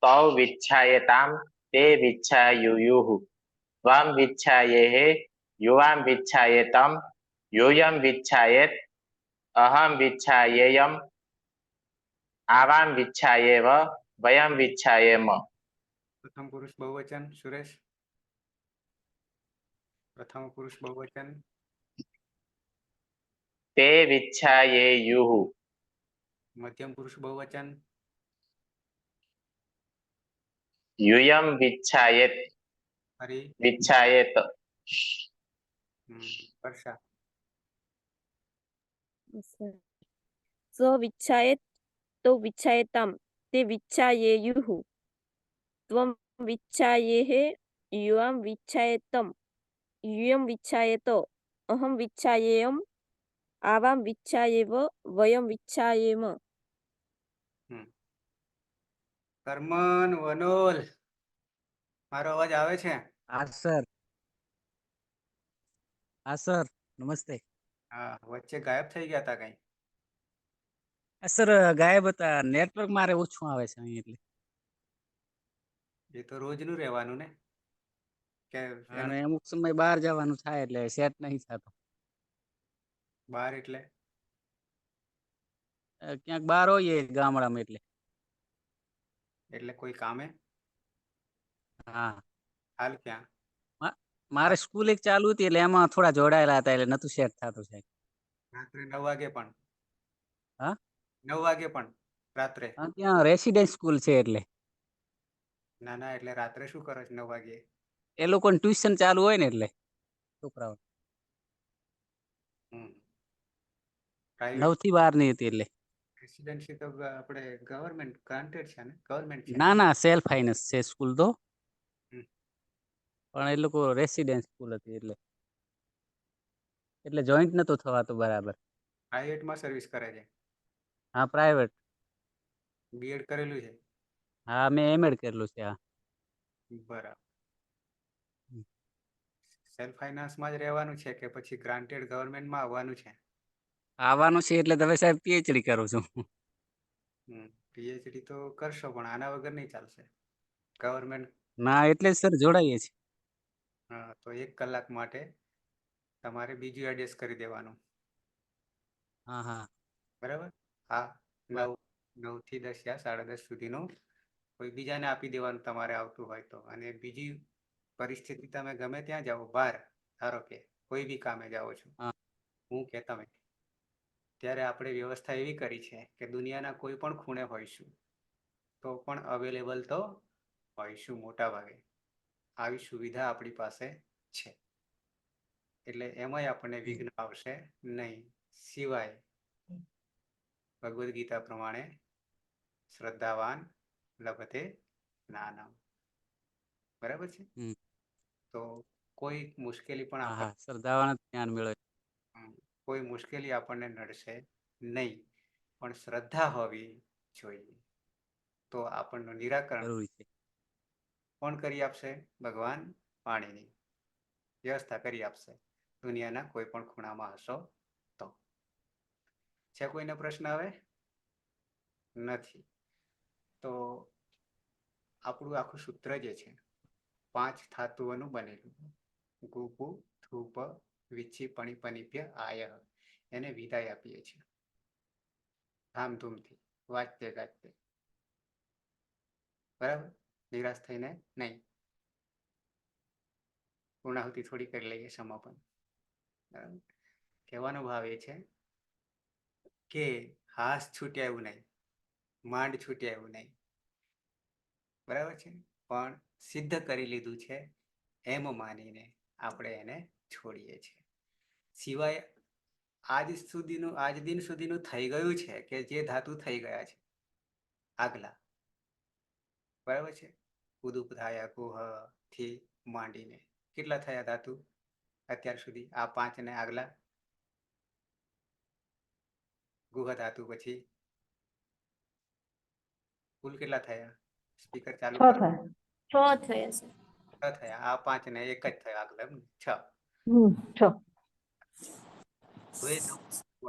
तौ विच्छायतां ते विच्छायुयुः त्वं विच्छायेः युवां विच्छायेतं यूयं विच्छायेत् अहं विच्छायेयम् आवां विच्छायेव वयं विच्छायेम। પ્રથમ પુરુષ બહુવચન સુરેશ. પ્રથમ પુરુષ બહુવચન. ते विच्छायेयुः મધ્યમ પુરુષ બહુવચન. यूयं विच्छायेत् હરી. विच्छायेत વર્ષા. स विच्छायेत् तौ विच्छायतां ते विच्छायेयुः त्वं विच्छायेः युवां विच्छायतं यूयं विच्छायेत अहं विच्छायेयम् आवां विच्छायेव वयं विच्छायेम। કરમન વનોલ. મારો અવાજ આવે છે? હા સર. હા સર, નમસ્તે. હા, વચ્ચે ગાયબ થઈ ગયા હતા કઈ? સર ગાયબ હતા, નેટવર્ક મારે ઓછું આવે છે અહીં એટલે. એ તો રોજનું રહેવાનું ને કે અને અમુક સમય બહાર જવાનું થાય એટલે સેટ નહીં થતો. બહાર એટલે ક્યાંક બહાર હોઈએ ગામડામાં એટલે. એટલે કોઈ કામે? હા. હાલ ક્યાં? મારે સ્કૂલ એક ચાલુ હતી એટલે એમાં થોડા જોડાયેલા હતા એટલે નતું સેટ થતું સાહેબ. રાત્રે 9 વાગે પણ? હા, 9 વાગે પણ રાત્રે? ત્યાં રેસિડેન્સ સ્કૂલ છે એટલે. ના ના, એટલે રાત્રે શું કરો છો 9 વાગે? એ લોકોને ટ્યુશન ચાલુ હોય ને એટલે છોકરાઓ. 9 થી 12 ની હતી એટલે. રેસિડેન્સી તો આપણે ગવર્નમેન્ટ ગ્રાન્ટેડ છે ને? ગવર્નમેન્ટ છે? ના ના, સેલ્ફ ફાઇનાન્સ છે સ્કૂલ તો. હમ. પણ એ લોકો રેસિડેન્સ સ્કૂલ હતી એટલે જોઈન્ટ નતો થવાતો બરાબર. પ્રાઇવેટમાં સર્વિસ કરે છે? હા, પ્રાઇવેટ. બીએડ કરેલું છે? હા મેં એમએડ કરેલું છે. હા બરાબર. હમ. સેલ્ફ ફાઇનાન્સમાં જ રહેવાનું છે કે પછી ગ્રાન્ટેડ ગવર્મેન્ટમાં આવવાનું છે? આવવાનું છે એટલે તમે સાહેબ પીએચડી કરું છું. પીએચડી તો કરશો પણ આના વગર નહીં ચાલશે. ગવર્મેન્ટ ના એટલે જ સર જોડાઈએ છીએ. તો 1 કલાક માટે તમારે બીજું એડજસ્ટ કરી દેવાનું. હા હા બરાબર. હા, 9 થી 10 યા 10:30 સુધીનું કોઈ બીજાને આપી દેવાનું તમારે આવતું હોય તો. અને બીજી પરિસ્થિતિ, તમે ગમે ત્યાં જાઓ બહાર, ધારો કે કોઈ બી કામે જાઓ છો, હા હું કે તમે, ત્યારે આપણે વ્યવસ્થા એવી કરી છે કે દુનિયાના કોઈ પણ ખૂણે હોઈશું તો પણ અવેલેબલ તો હોઈશું મોટા ભાગે. આવી સુવિધા આપણી પાસે છે. એટલે એમાંય આપણને વિઘ્ન આવશે નહીં. સિવાય ભગવદ્ ગીતા પ્રમાણે શ્રદ્ધાવાન લભતે જ્ઞાનમ. બરાબર છે? હમ. તો કોઈ મુશ્કેલી પણ હા હા શ્રદ્ધાવાન જ્ઞાન મેળવે. કોઈ મુશ્કેલી આપણને નડશે નહીં, પણ શ્રદ્ધા હોવી જોઈએ. તો આપણનું નિરાકરણ જરૂરી છે. કોણ કરી આપશે? ભગવાન પાણીની વ્યવસ્થા કરી આપશે. દુનિયાના કોઈ પણ ખૂણામાં હશો તો. છે કોઈને પ્રશ્ન હવે? નથી. તો આપણું આખું સૂત્ર જે છે 5 ધાતુઓનું બનેલું. ગુપુ ધૂપ વિચ્છી પણી પનિપ્ય આય, એને વિદાય આપીએ છીએ ધામધૂમથી, વાજતે ગાજતે. બરાબર. નિરાશ થઈને નહીં. પૂર્ણાહુતિ થોડી કરી લઈએ, સમાપન. બરાબર. કહેવાનો ભાવ એ છે કે હાશ છૂટ્યા એવું નહીં, માંડ છૂટ્યા એવું નહીં. બરાબર છે? પણ સિદ્ધ કરી લીધું છે એમ માનીને આપણે એને છોડીએ છીએ. સિવાય આજ દિન સુધીનું થઈ ગયું છે કે જે ધાતુ થઈ ગયા છે આગલા. બરાબર છે? ઉદુપધાયા ગુહ થી માંડીને કેટલા થયા ધાતુ અત્યાર સુધી? આ 5 ને આગલા ગુહ ધાતુ પછી કુલ કેટલા થયા? સ્પીકર ચાલુ 6 કરો. થાય. 6 થયા છે. 6 થયા. આ 5 ને એક જ થયો આગલા, 6. 6. હવે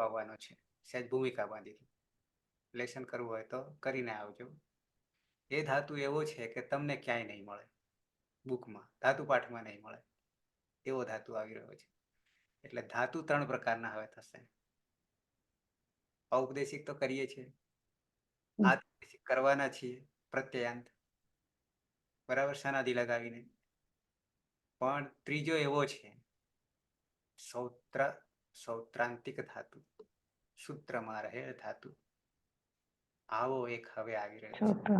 આવવાનો છે. સહેજ ભૂમિકા બાંધી. લેસન કરવું હોય તો કરીને આવજો. એ ધાતુ એવો છે કે તમને ક્યાંય નહીં મળે, બુકમાં ધાતુ પાઠમાં નહીં મળે એવો ધાતુ આવી રહ્યો છે. એટલે ધાતુ 3 પ્રકારના હવે થશે. ઔપદેશિક તો કરીએ છીએ, આદેશિક કરવાના છીએ પ્રત્યયાંત. બરાબર, સનાદિ લગાવીને. પણ ત્રીજો એવો છે સૌત્રાંતિક ધાતુ, સૂત્રમાં રહેલ ધાતુ. આવો એક હવે આવી રહ્યો છે.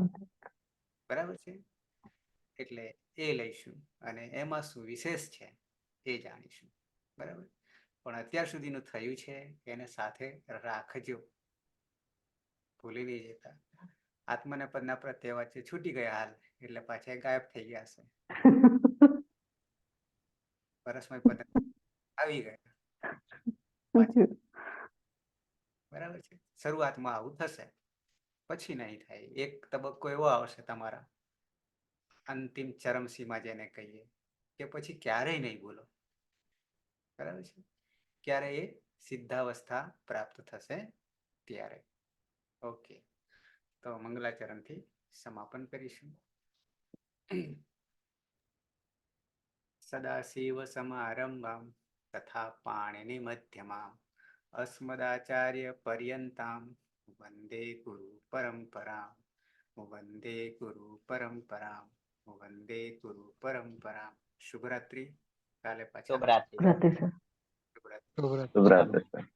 બરાબર છે? એટલે એ લઈશું અને એમાં શું વિશેષ છે એ જાણીશું. બરાબર. પણ અત્યાર સુધીનું થયું છે એને સાથે રાખજો, ભૂલી નહીં જતા. આત્મને પદના પ્રત્યય વચ્ચે છૂટી ગયા હાલ એટલે પાછા ગાયબ થઈ ગયા છે. પરસ્મય પદ આવી ગયા. બરાબર છે? શરૂઆતમાં આવું થશે, પછી નહીં થાય. એક તબક્કો એવો આવશે તમારા અંતિમ ચરમસીમા જેને કહીએ, કે પછી ક્યારેય નહીં બોલો. બરાબર છે? ક્યારે એ સિદ્ધાવસ્થા પ્રાપ્ત થશે ત્યારે. ઓકે, તો મંગલાચરણથી સમાપન કરીશું. સદાશિવ સમારંભામ તથા પાણિનિ મધ્યમામ અસ્મદાચાર્ય પર્યંતામ વંદે ગુરુ પરંપરામ. વંદે ગુરુ પરંપરામ. વંદે ગુરુ પરંપરામ. શુભરાત્રી. કાલે પાછા. શુભરાત્રી. રાત્રે સર. શુભરાત્રી. શુભરાત્રી. શુભરાત્રી.